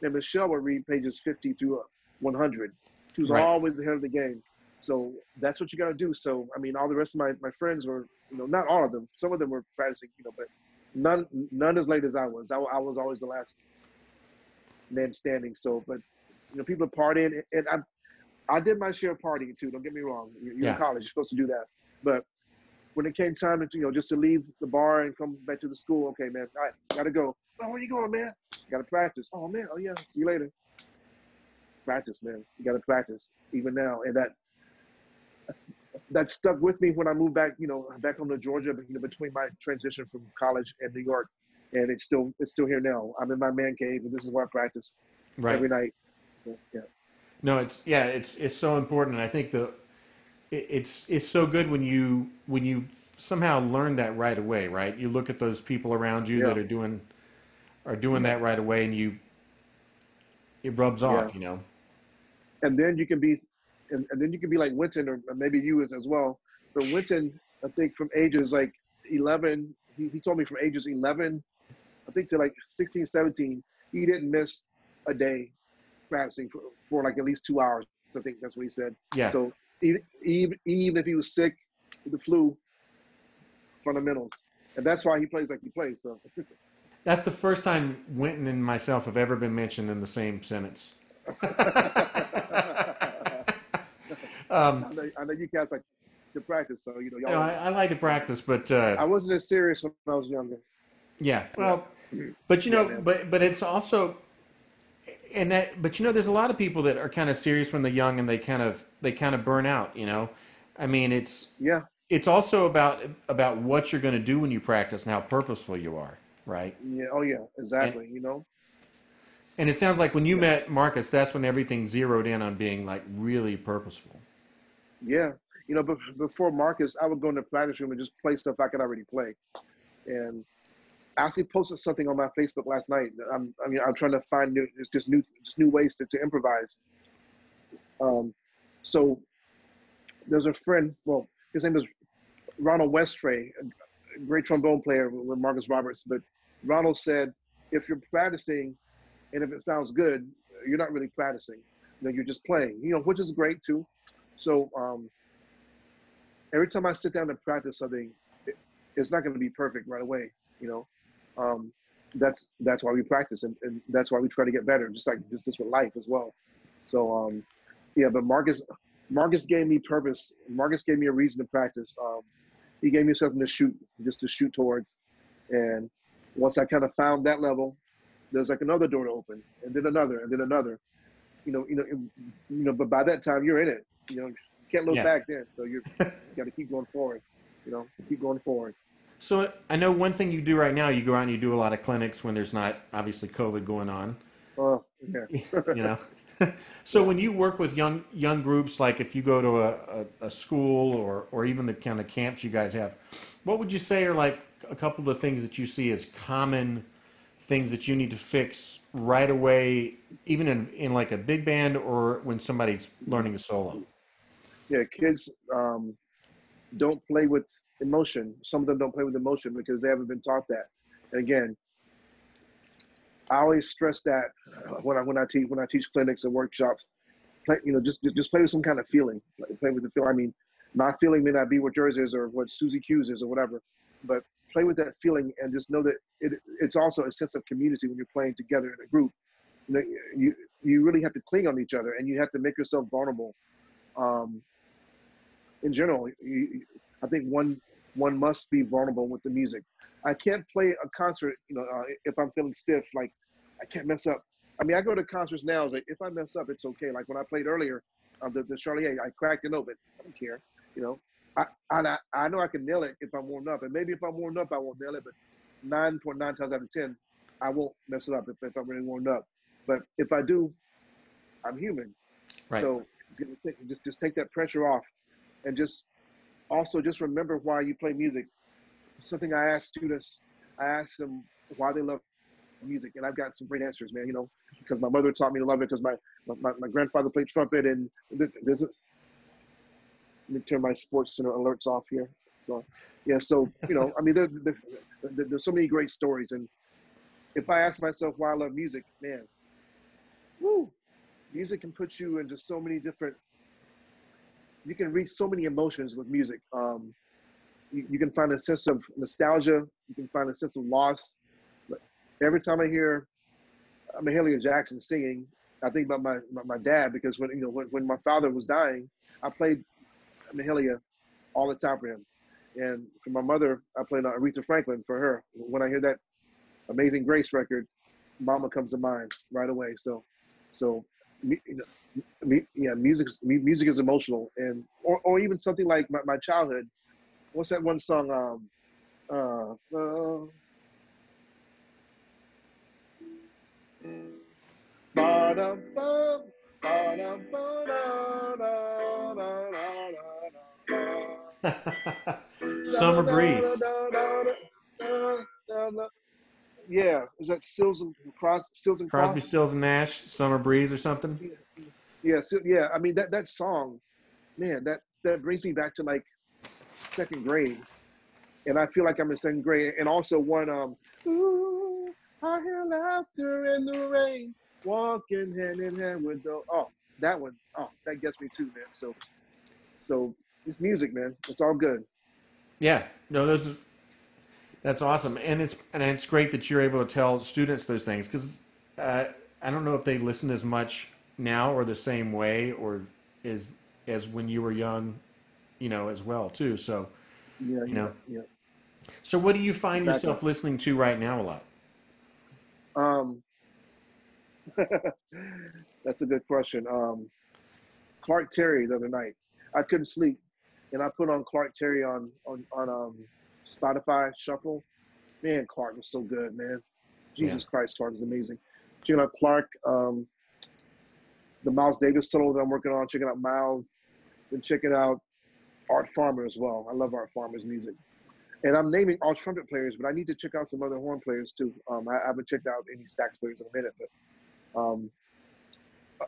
then Michelle would read pages 50 through 100. She was always ahead of the game. So that's what you got to do. So, I mean, all the rest of my friends were, not all of them. Some of them were practicing, but none as late as I was. I was always the last man standing. So, but, people are partying. And I did my share of partying too. Don't get me wrong. You're in college. You're supposed to do that. But when it came time to, just to leave the bar and come back to the school, okay, man, all right, got to go. Oh, where you going, man? Got to practice. Oh, man. Oh, yeah. See you later. Practice, man. You got to practice even now. And that stuck with me when I moved back, back home to Georgia, between my transition from college and New York, and it's still here now. I'm in my man cave, and this is where I practice every night. So, yeah. No, it's so important, and I think it's so good when you somehow learn that right away, right? You look at those people around you that are doing that right away, and it rubs off, And then you can be. And then you can be like Winton, or maybe you as well. But Winton, I think from ages like 11, he told me from ages 11, I think to like 16, 17, he didn't miss a day practicing for like at least 2 hours. I think that's what he said. Yeah. So even if he was sick with the flu, fundamentals. And that's why he plays like he plays. So. That's the first time Winton and myself have ever been mentioned in the same sentence. I know you guys like to practice, so You know, y'all. I like to practice, but I wasn't as serious when I was younger. yeah. Yeah, Well, but yeah, man. but it's also and that. But there's a lot of people that are kind of serious when they're young, and they kind of burn out. I mean, Yeah, it's also about what you're going to do when you practice and how purposeful you are, right? yeah. Oh, yeah. And Exactly. and it sounds like when you Yeah, met Marcus, that's when everything zeroed in on being like really purposeful. yeah. But before Marcus, I would go in the practice room and just play stuff I could already play. And I actually posted something on my Facebook last night. I'm trying to find just new ways to improvise. Um, so there's a friend. Well, his name is Ronald Westray, a great trombone player with Marcus Roberts. But Ronald said, if you're practicing and if it sounds good, you're not really practicing. You're just playing. Which is great too. So every time I sit down and practice something, it's not going to be perfect right away. You know, um, that's why we practice, and that's why we try to get better. Just like just with life as well. So yeah, but Marcus gave me purpose. Marcus gave me a reason to practice. He gave me something to shoot, just to shoot towards. And once I kind of found that level, there's like another door to open, and then another, and then another. But by that time you're in it. You can't look Yeah. back then. So you got to keep going forward. Keep going forward. So I know one thing you do right now. You go out and you do a lot of clinics when there's not obviously COVID going on. Oh, yeah. You know. So Yeah. when you work with young groups, like if you go to a school or even the kind of camps you guys have, what would you say are like a couple of the things that you see as common things that you need to fix right away, even in like a big band or when somebody's learning a solo? Yeah, kids don't play with emotion. Some of them don't play with emotion because they haven't been taught that. And again, I always stress that when I teach clinics and workshops. Just play with some kind of feeling. Play with the feel. I mean, my feeling may not be what yours is or what Susie Q's is or whatever, but play with that feeling and just know that it's also a sense of community when you're playing together in a group. You know, you really have to cling on each other and you have to make yourself vulnerable. Um, in general, I think one must be vulnerable with the music. I can't play a concert, if I'm feeling stiff, like I can't mess up. I mean, I go to concerts now. It's like if I mess up, it's okay. Like when I played earlier, the Charlier, I cracked a note, but I don't care. You know, I know I can nail it if I'm warmed up, and maybe if I'm warmed up, I won't nail it. But 9.9 times out of 10, I won't mess it up if I'm really warmed up. But if I do, I'm human. Right. So just take that pressure off, and just remember why you play music. Something I ask students, I ask them why they love music, and I've got some great answers, man. Because my mother taught me to love it, because my grandfather played trumpet, and there's a, let me turn my sports center alerts off here. So, yeah, so I mean, there's so many great stories, and if I ask myself why I love music, man, woo, music can put you into so many different. You can reach so many emotions with music. You can find a sense of nostalgia. You can find a sense of loss. But every time I hear Mahalia Jackson singing, I think about my dad, because when my father was dying, I played Mahalia all the time for him, and for my mother, I played Aretha Franklin for her. When I hear that Amazing Grace record, Mama comes to mind right away. So yeah, music is emotional, and or even something like my childhood. What's that one song? Ba-dum-bum, ba-dum-ba-da-da-da-da-da-da. Summer breeze. Yeah, is that Stills and Cross? Stills and Crosby, Cross? Stills and Nash, Summer Breeze or something. Yeah, yeah. I mean that song, man. That brings me back to like second grade, and I feel like I'm in second grade. And also one, ooh, I hear laughter in the rain, walking hand in hand with the. Oh, that one. Oh, that gets me too, man. So it's music, man. It's all good. Yeah. No, those. That's awesome, and it's great that you're able to tell students those things because I don't know if they listen as much now or the same way or as when you were young, as well too. So Yeah, you yeah, know, yeah. so what do you find Exactly. yourself listening to right now a lot? Um, that's a good question. Clark Terry the other night. I couldn't sleep, and I put on Clark Terry on Spotify Shuffle. Man, Clark was so good, man. Yeah, Jesus Christ, Clark is amazing. Checking out Clark, the Miles Davis solo that I'm working on. Checking out Miles, and checking out Art Farmer as well. I love Art Farmer's music. And I'm naming all trumpet players, but I need to check out some other horn players too. I haven't checked out any sax players in a minute, but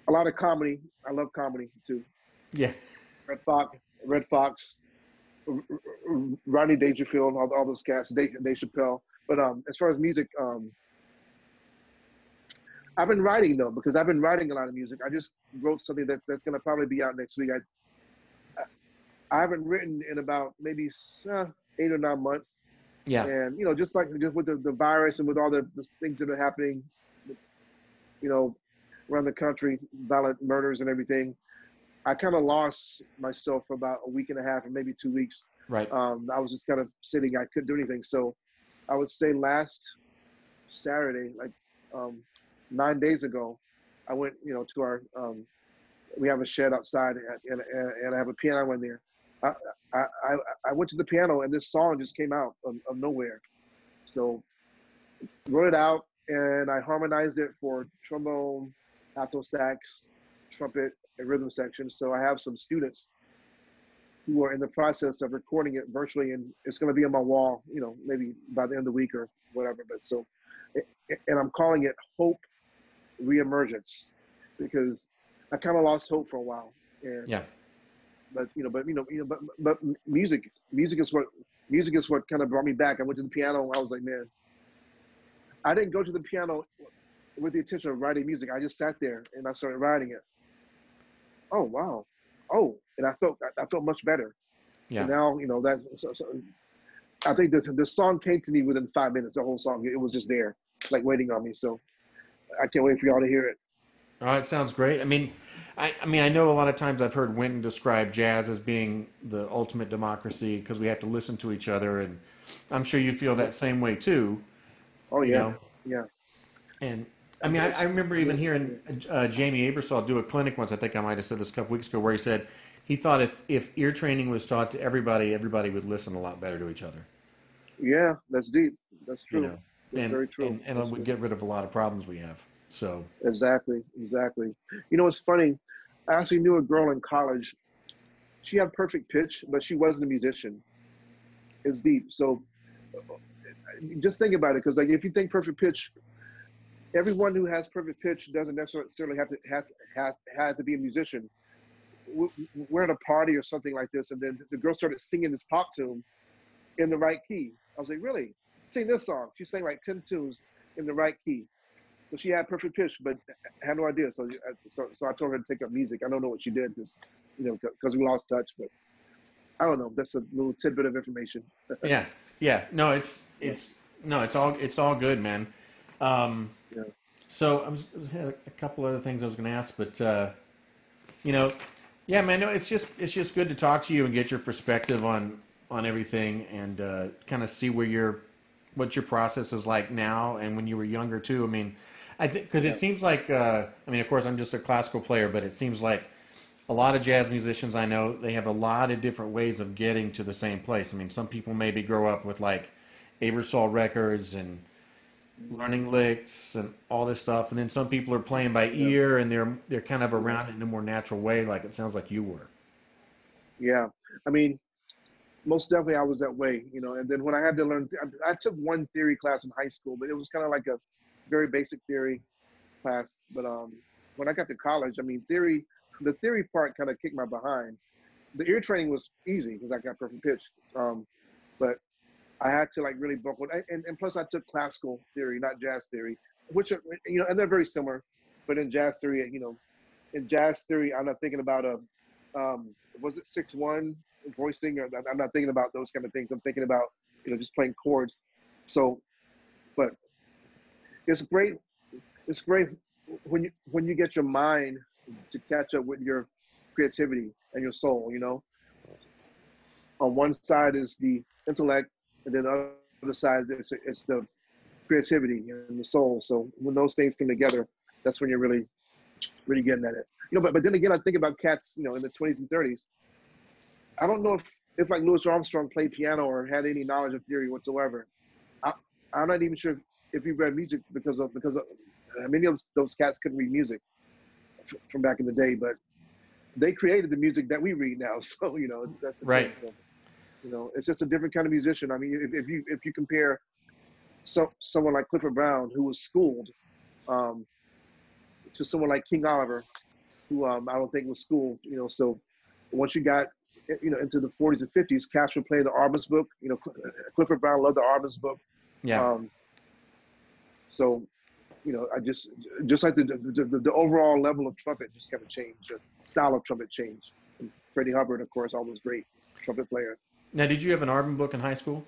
a lot of comedy. I love comedy too. yeah, Red Fox, Red Fox, Rodney Dangerfield, all those cats, Dave Chappelle. But as far as music, I've been writing though because I've been writing a lot of music. I just wrote something that's going to probably be out next week. I haven't written in about maybe 8 or 9 months, yeah, and just with the virus and with all the things that are happening, you know, around the country, violent murders and everything. I kind of lost myself for about a week and a half or maybe 2 weeks. right. I was just kind of sitting. I couldn't do anything. So I would say last Saturday, like 9 days ago, I went, to our, we have a shed outside and I have a piano in there. I, I, I I went to the piano and this song just came out of nowhere. So wrote it out and I harmonized it for trombone, alto sax, trumpet, and rhythm section. So I have some students who are in the process of recording it virtually, and it's going to be on my wall, maybe by the end of the week or whatever. But so, and I'm calling it Hope Reemergence because I kind of lost hope for a while, and Yeah, but music is what kind of brought me back. I went to the piano. I was like, man, I didn't go to the piano with the intention of writing music. I just sat there and I started writing it. Oh wow, oh, and I felt much better. And yeah. now that I think the song came to me within 5 minutes. The whole song, it was just there, like waiting on me. So I can't wait for y'all to hear it. Oh, it sounds great. I mean, I know a lot of times I've heard Wynton describe jazz as being the ultimate democracy because we have to listen to each other, and I'm sure you feel that same way too. Oh You yeah, know, yeah. and I remember even hearing Jamie Abersol do a clinic once. I think I might have said this a couple weeks ago, where he said he thought if ear training was taught to everybody, everybody would listen a lot better to each other. Yeah, that's deep. That's You true. know, That's and very true. and it That's would true. get rid of a lot of problems we have. So Exactly, exactly. It's funny. I actually knew a girl in college. She had perfect pitch, but she wasn't a musician. It's deep. So just think about it, because like if you think perfect pitch, everyone who has perfect pitch doesn't necessarily have to be a musician. We're at a party or something like this, and then the girl started singing this pop tune in the right key. I was like, really? Sing this song. She sang like 10 tunes in the right key. So she had perfect pitch, but had no idea. So I told her to take up music. I don't know what she did because we lost touch. But I don't know. That's a little tidbit of information. yeah, yeah. No, Yeah, it's all good, man. Um, yeah, so had a couple other things I was going to ask, but you know, yeah, man. No, it's just good to talk to you and get your perspective on everything and kind of see what your process is like now and when you were younger too. I mean, I think because it yeah, seems like of course, I'm just a classical player, but it seems like a lot of jazz musicians I know they have a lot of different ways of getting to the same place. I mean, some people maybe grow up with like Abersol records and learning licks and all this stuff, and then some people are playing by yeah, ear and they're kind of around it in a more natural way, like it sounds like you were. yeah. I mean, most definitely I was that way. And then when I had to learn, I took one theory class in high school, but it was kind of like a very basic theory class. But when I got to college, I mean, the theory part kind of kicked my behind. The ear training was easy because I got perfect pitch. But I had to like really buckle. And plus I took classical theory, not jazz theory, which are, and they're very similar. But in jazz theory, I'm not thinking about was it 6/1 voicing? Or I'm not thinking about those kind of things. I'm thinking about just playing chords. So, but it's great. It's great when you get your mind to catch up with your creativity and your soul. You know, on one side is the intellect, and then the other side it's the creativity and the soul. So when those things come together, that's when you're really getting at it. You know, but then again, I think about cats, you know, in the 20s and 30s. I don't know if like Louis Armstrong played piano or had any knowledge of theory whatsoever. I, I'm not even sure if he read music because of many of those cats couldn't read music from back in the day, but they created the music that we read now. So you know, that's the Right. thing. So, you know, it's just a different kind of musician. I mean, if you compare someone like Clifford Brown, who was schooled, um, to someone like King Oliver, who I don't think was schooled. You know, so once you got into the 40s and 50s, cats were playing the Arban's book. You know, Clifford Brown loved the Arban's book. Yeah. So, you know, I just like the overall level of trumpet just kind of changed. The style of trumpet changed. And Freddie Hubbard, of course, all those great trumpet players. Now, did you have an Arban book in high school?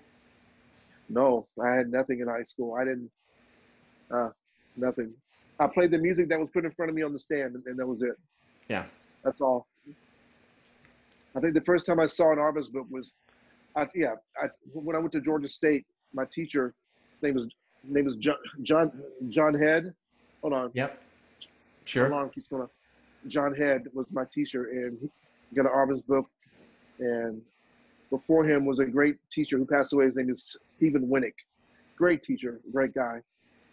No, I had nothing in high school. I didn't, nothing. I played the music that was put in front of me on the stand, and that was it. Yeah. That's all. I think the first time I saw an Arban's book was, when I went to Georgia State. My teacher, his name was John Head. Hold on. Yep. Sure. How long keeps going on? John Head was my teacher, and he got an Arban's book. And before him was a great teacher who passed away. His name is Stephen Winnick. Great teacher, great guy.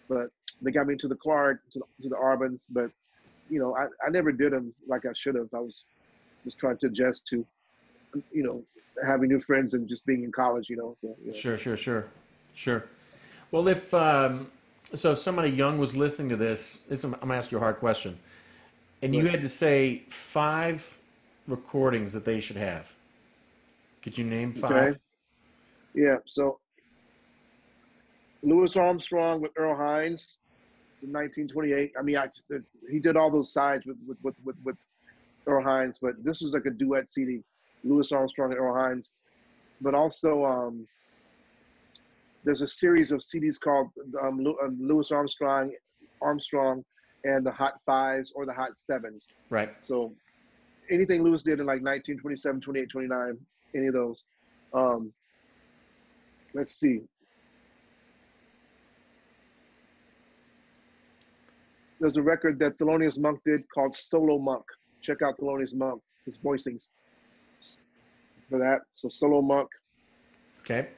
But they got me into the Chord, to the Arbans. But, you know, I never did them like I should have. I was just trying to adjust to, you know, having new friends and just being in college, you know. So, you know. Sure. Well, if somebody young was listening to this, I'm going to ask you a hard question. And you had to say 5 recordings that they should have. Could you name 5? Okay. Yeah, so Louis Armstrong with Earl Hines in 1928. I mean, he did all those sides with Earl Hines, but this was like a duet CD, Louis Armstrong and Earl Hines. But also, there's a series of CDs called Louis Armstrong, and the Hot Fives or the Hot Sevens. Right. So anything Louis did in like 1927, 28, 29, any of those. Let's see. There's a record that Thelonious Monk did called Solo Monk. Check out Thelonious Monk, his voicings for that. So Solo Monk. Okay.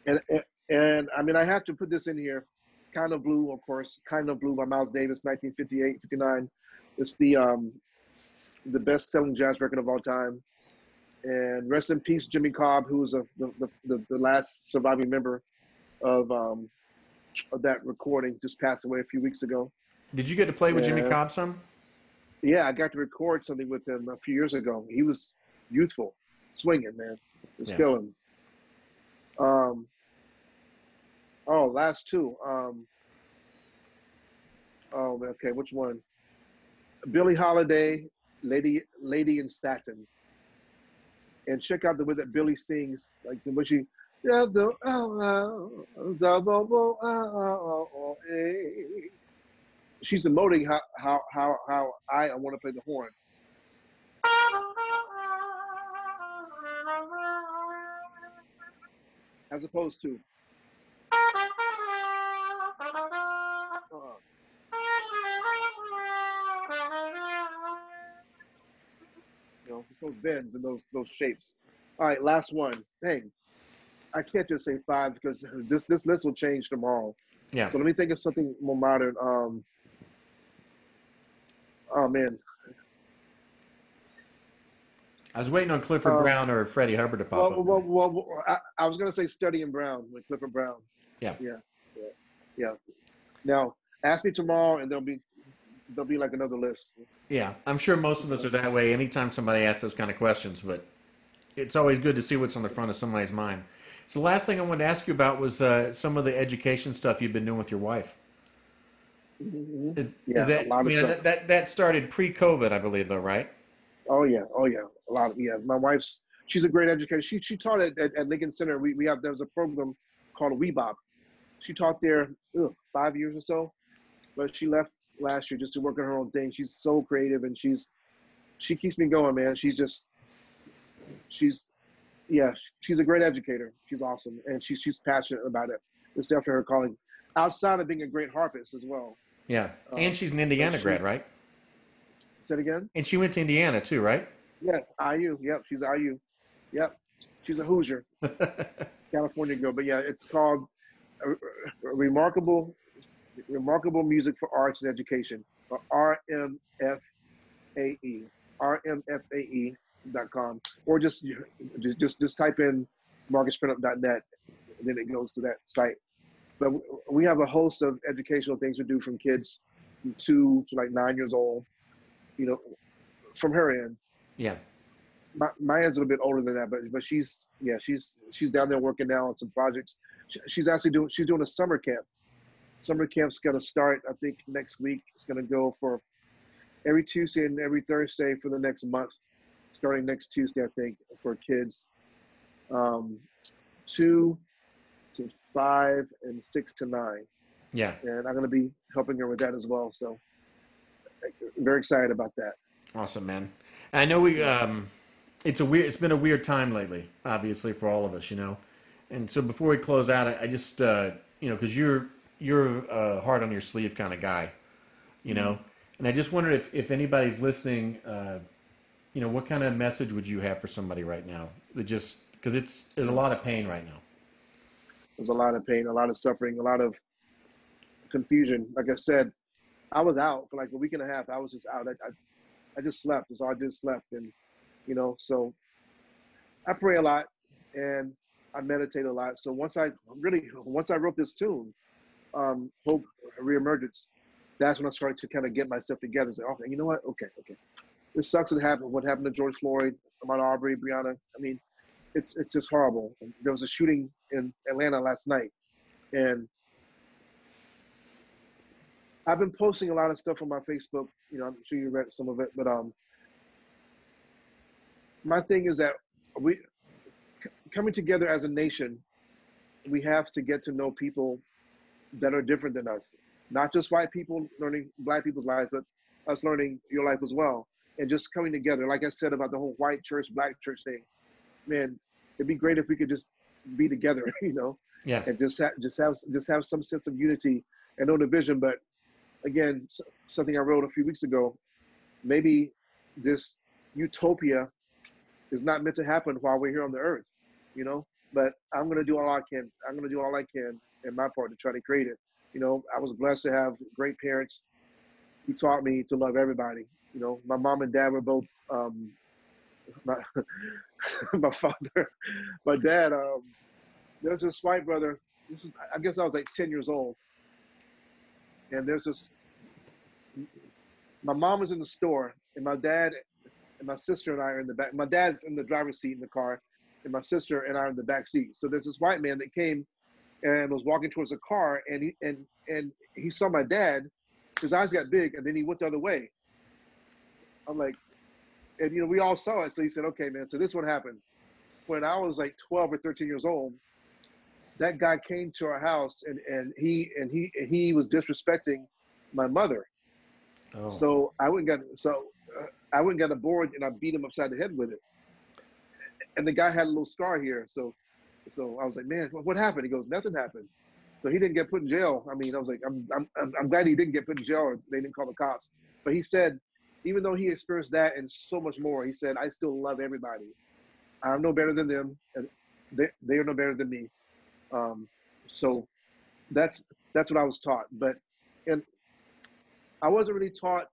And I mean, I have to put this in here. Kind of Blue, of course. Kind of Blue by Miles Davis, 1958, 59. It's the best-selling jazz record of all time. And rest in peace, Jimmy Cobb, who was the last surviving member of that recording, just passed away a few weeks ago. Did you get to play with Jimmy Cobb some? Yeah, I got to record something with him a few years ago. He was youthful, swinging, man. He was killing. Last 2. Okay, which one? Billie Holiday, Lady in Satin. And check out the way that Billie sings, like the way she, she's emoting how I want to play the horn. As opposed to you know, those bends and those shapes. All right, last one. Dang, I can't just say 5 because this list will change tomorrow. Yeah. So let me think of something more modern. Oh man. I was waiting on Clifford Brown or Freddie Hubbard to pop up. Well, I was gonna say Study and Brown with Clifford Brown. Yeah. Now ask me tomorrow, and there'll be like another list. Yeah, I'm sure most of us are that way anytime somebody asks those kind of questions, but it's always good to see what's on the front of somebody's mind. So the last thing I wanted to ask you about was some of the education stuff you've been doing with your wife. Mm-hmm. Is that, I mean, that started pre-COVID, I believe, though, right? Oh yeah, a lot of My she's a great educator. She taught at Lincoln Center. There's a program called Weebop, She taught there 5 years or so, but she left last year just to work on her own thing. She's so creative, and she keeps me going, man. She's yeah, she's a great educator. She's awesome, and she's passionate about it. It's definitely her calling. Outside of being a great harpist as well. Yeah, and she's an Indiana grad, right? Say it again. And she went to Indiana too, right? Yeah, IU. Yep, she's IU. Yep, she's a Hoosier, California girl. But yeah, it's called Remarkable Music for Arts and Education, or RMFAE, RMFAE.com, or just type in MarcusPrintup.net, and then it goes to that site. But we have a host of educational things we do from kids from 2 to like 9 years old, from her end. Yeah. My end's a little bit older than that, but she's down there working now on some projects. She's actually doing a summer camp. Summer camp's going to start, I think, next week. It's going to go for every Tuesday and every Thursday for the next month, starting next Tuesday, I think, for kids 2 to 5 and 6 to 9. Yeah. And I'm going to be helping her with that as well. So very excited about that. Awesome, man. And I know it's been a weird time lately, obviously, for all of us, And so before we close out, I just, because you're a heart on your sleeve kind of guy, and I just wondered if anybody's listening, what kind of message would you have for somebody right now that just, because there's a lot of pain right now. There's a lot of pain, a lot of suffering, a lot of confusion. Like I said, I was out for like a week and a half. I was just out. I just slept. So I just slept. And, so I pray a lot and I meditate a lot. So once I wrote this tune, Hope Reemergence, that's when I started to kind of get myself together. Say, okay, you know what? Okay. It sucks what happened to George Floyd, Ahmaud Arbery, Breonna. I mean, it's just horrible. There was a shooting in Atlanta last night, and I've been posting a lot of stuff on my Facebook. I'm sure you read some of it, but my thing is that we coming together as a nation, we have to get to know people that are different than us. Not just white people learning Black people's lives, but us learning your life as well, and just coming together. Like I said about the whole white church, Black church thing, man, it'd be great if we could just be together, Yeah. and just have some sense of unity and no division. But again, something I wrote a few weeks ago, maybe this utopia is not meant to happen while we're here on the earth, but I'm going to do all I can. I'm going to do all I can in my part to try to create it. I was blessed to have great parents who taught me to love everybody. My mom and dad were both, my father, my dad, there's this white brother. I guess I was like 10 years old. And my mom was in the store, and my dad and my sister and I are in the back. My dad's in the driver's seat in the car, and my sister and I are in the back seat. So there's this white man that came and was walking towards the car, and he saw my dad. His eyes got big, and then he went the other way. I'm like, and we all saw it. So he said, "Okay, man." So this is what happened. When I was like 12 or 13 years old, that guy came to our house, and he was disrespecting my mother. Oh. So I went and got a board, and I beat him upside the head with it. And the guy had a little scar here. So I was like, "Man, what happened?" He goes, "Nothing happened." So he didn't get put in jail. I mean, I was like, I'm glad he didn't get put in jail, or they didn't call the cops. But he said, even though he experienced that and so much more, he said, "I still love everybody. I'm no better than them, and they are no better than me." So that's what I was taught. And I wasn't really taught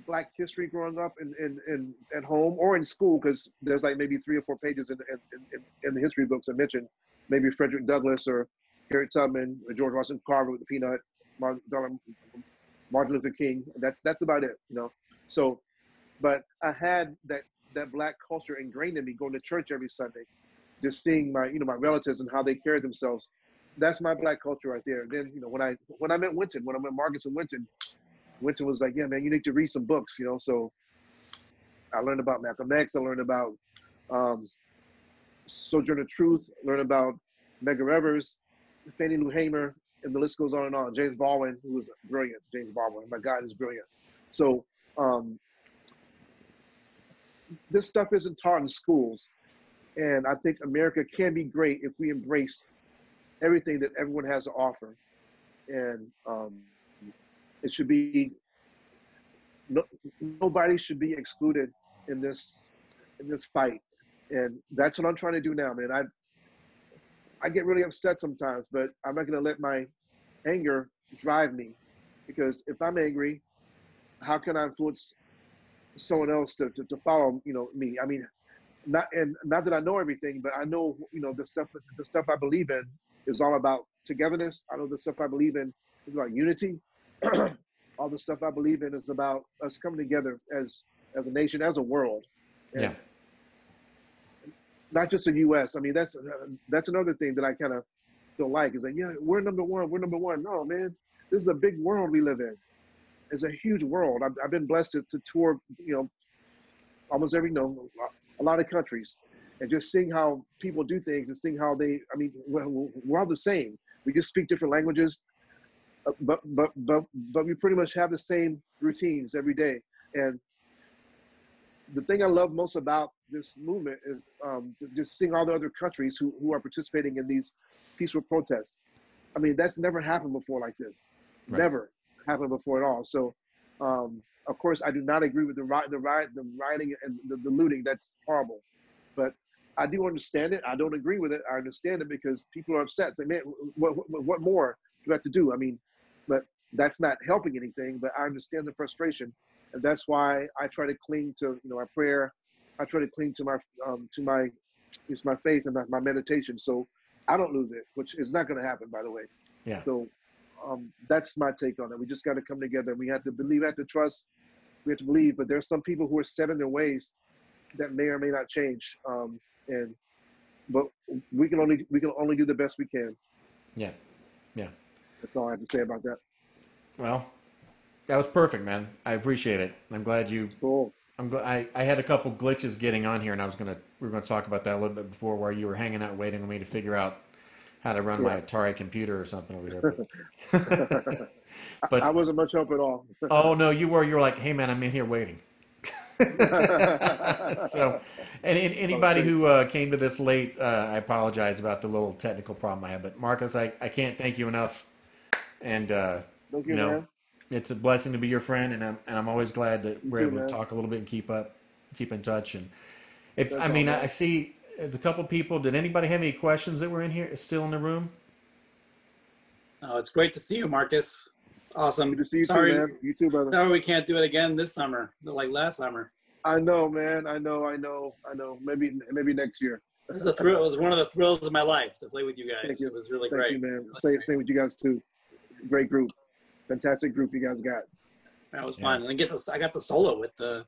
Black history growing up in at home or in school, because there's like maybe 3 or 4 pages in the history books that mention maybe Frederick Douglass or Harriet Tubman or George Washington Carver with the peanut, Martin Luther King. That's about it, So, but I had that Black culture ingrained in me, going to church every Sunday, just seeing my my relatives and how they carried themselves. That's my Black culture right there. And then when I met Winton, when I met Marcus and Winton was like, "Yeah, man, you need to read some books," So I learned about Malcolm X. I learned about Sojourner Truth. Learned about Medgar Evers. Fannie Lou Hamer, and the list goes on and on. James Baldwin, who was brilliant. James Baldwin, my God, is brilliant. So this stuff isn't taught in schools. And I think America can be great if we embrace everything that everyone has to offer. And it should be, nobody should be excluded in this fight. And that's what I'm trying to do now, man. I get really upset sometimes, but I'm not going to let my anger drive me, because if I'm angry, how can I influence someone else to follow, me? I mean, not that I know everything, but I know, the stuff I believe in is all about togetherness. I know the stuff I believe in is about unity. All the stuff I believe in is about us coming together as a nation, as a world. And yeah. Not just the U.S. I mean, that's another thing that I kind of don't like, is like, yeah, we're number one. We're number one. No, man, this is a big world we live in. It's a huge world. I've been blessed to tour, almost every, a lot of countries, and just seeing how people do things and seeing how we're all the same. We just speak different languages, but we pretty much have the same routines every day. And the thing I love most about this movement is just seeing all the other countries who are participating in these peaceful protests. I mean, that's never happened before like this. Right. Never happened before at all. So, of course, I do not agree with the rioting and the looting. That's horrible. But I do understand it. I don't agree with it. I understand it because people are upset. Say, man, what more do I have to do? I mean, but that's not helping anything. But I understand the frustration, and that's why I try to cling to my prayer. I try to cling to my faith and my meditation, so I don't lose it, which is not going to happen, by the way. Yeah. So that's my take on it. We just got to come together. We have to believe, we have to trust, we have to believe. But there's some people who are set in their ways that may or may not change. But we can only do the best we can. Yeah. Yeah. That's all I have to say about that. Well, that was perfect, man. I appreciate it. I'm glad you. Cool. I had a couple glitches getting on here, and we were gonna talk about that a little bit before, where you were hanging out waiting on me to figure out how to run my Atari computer or something over here. But I wasn't much help at all. Oh no, you were. You were like, hey man, I'm in here waiting. So, and anybody who came to this late, I apologize about the little technical problem I had. But Marcus, I can't thank you enough. And Thank you, man. It's a blessing to be your friend, and I'm always glad that we're able man. to talk a little bit and keep in touch. And if That's I see there's a couple people. Did anybody have any questions that were in here still in the room? Oh, it's great to see you, Marcus. It's awesome. Good to see you sorry, too, man. You too, brother. Sorry we can't do it again this summer, like last summer. I know, man. I know. Maybe next year. It was a thrill. It was one of the thrills of my life to play with you guys. Thank you. It was really Thank great. you, man. Same with you guys too. Great group. Fantastic group you guys got. That was fun. And I got the solo with the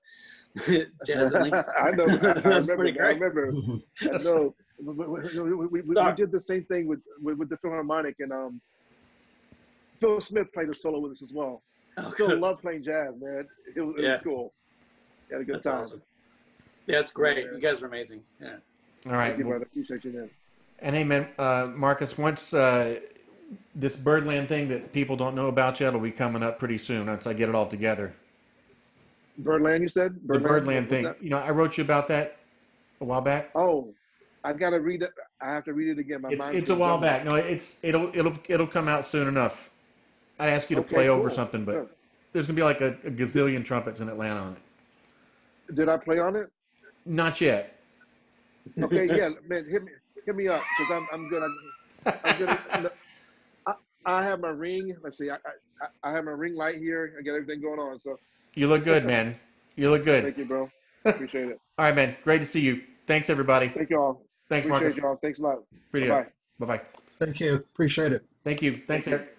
jazz and Lincoln. I know. That's pretty great. I remember. I know. We did the same thing with the Philharmonic, and Phil Smith played a solo with us as well. Oh, Phil loved playing jazz, man. It was cool. Had a good That's time. Awesome. Yeah, it's great. You guys are amazing. Yeah. All right. Thank you, brother. Appreciate you, man. And hey, man, Marcus, once this Birdland thing that people don't know about yet will be coming up pretty soon once I get it all together. Birdland, you said? The Birdland thing. I wrote you about that a while back. Oh, I gotta read it. I have to read it again. It's a while back. No, it'll come out soon enough. I'd ask you to play over something, but there's gonna be like a gazillion trumpets in Atlanta on it. Did I play on it? Not yet. Okay, yeah, man, hit me up because I'm good. I'm good. I have my ring. Let's see. I have my ring light here. I got everything going on. So you look good, man. You look good. Thank you, bro. Appreciate it. All right, man. Great to see you. Thanks, everybody. Thank you all. Thanks, Appreciate Marcus. y'all. Thanks a lot. Bye bye. Thank you. Appreciate it. Thank you. Thanks, Eric.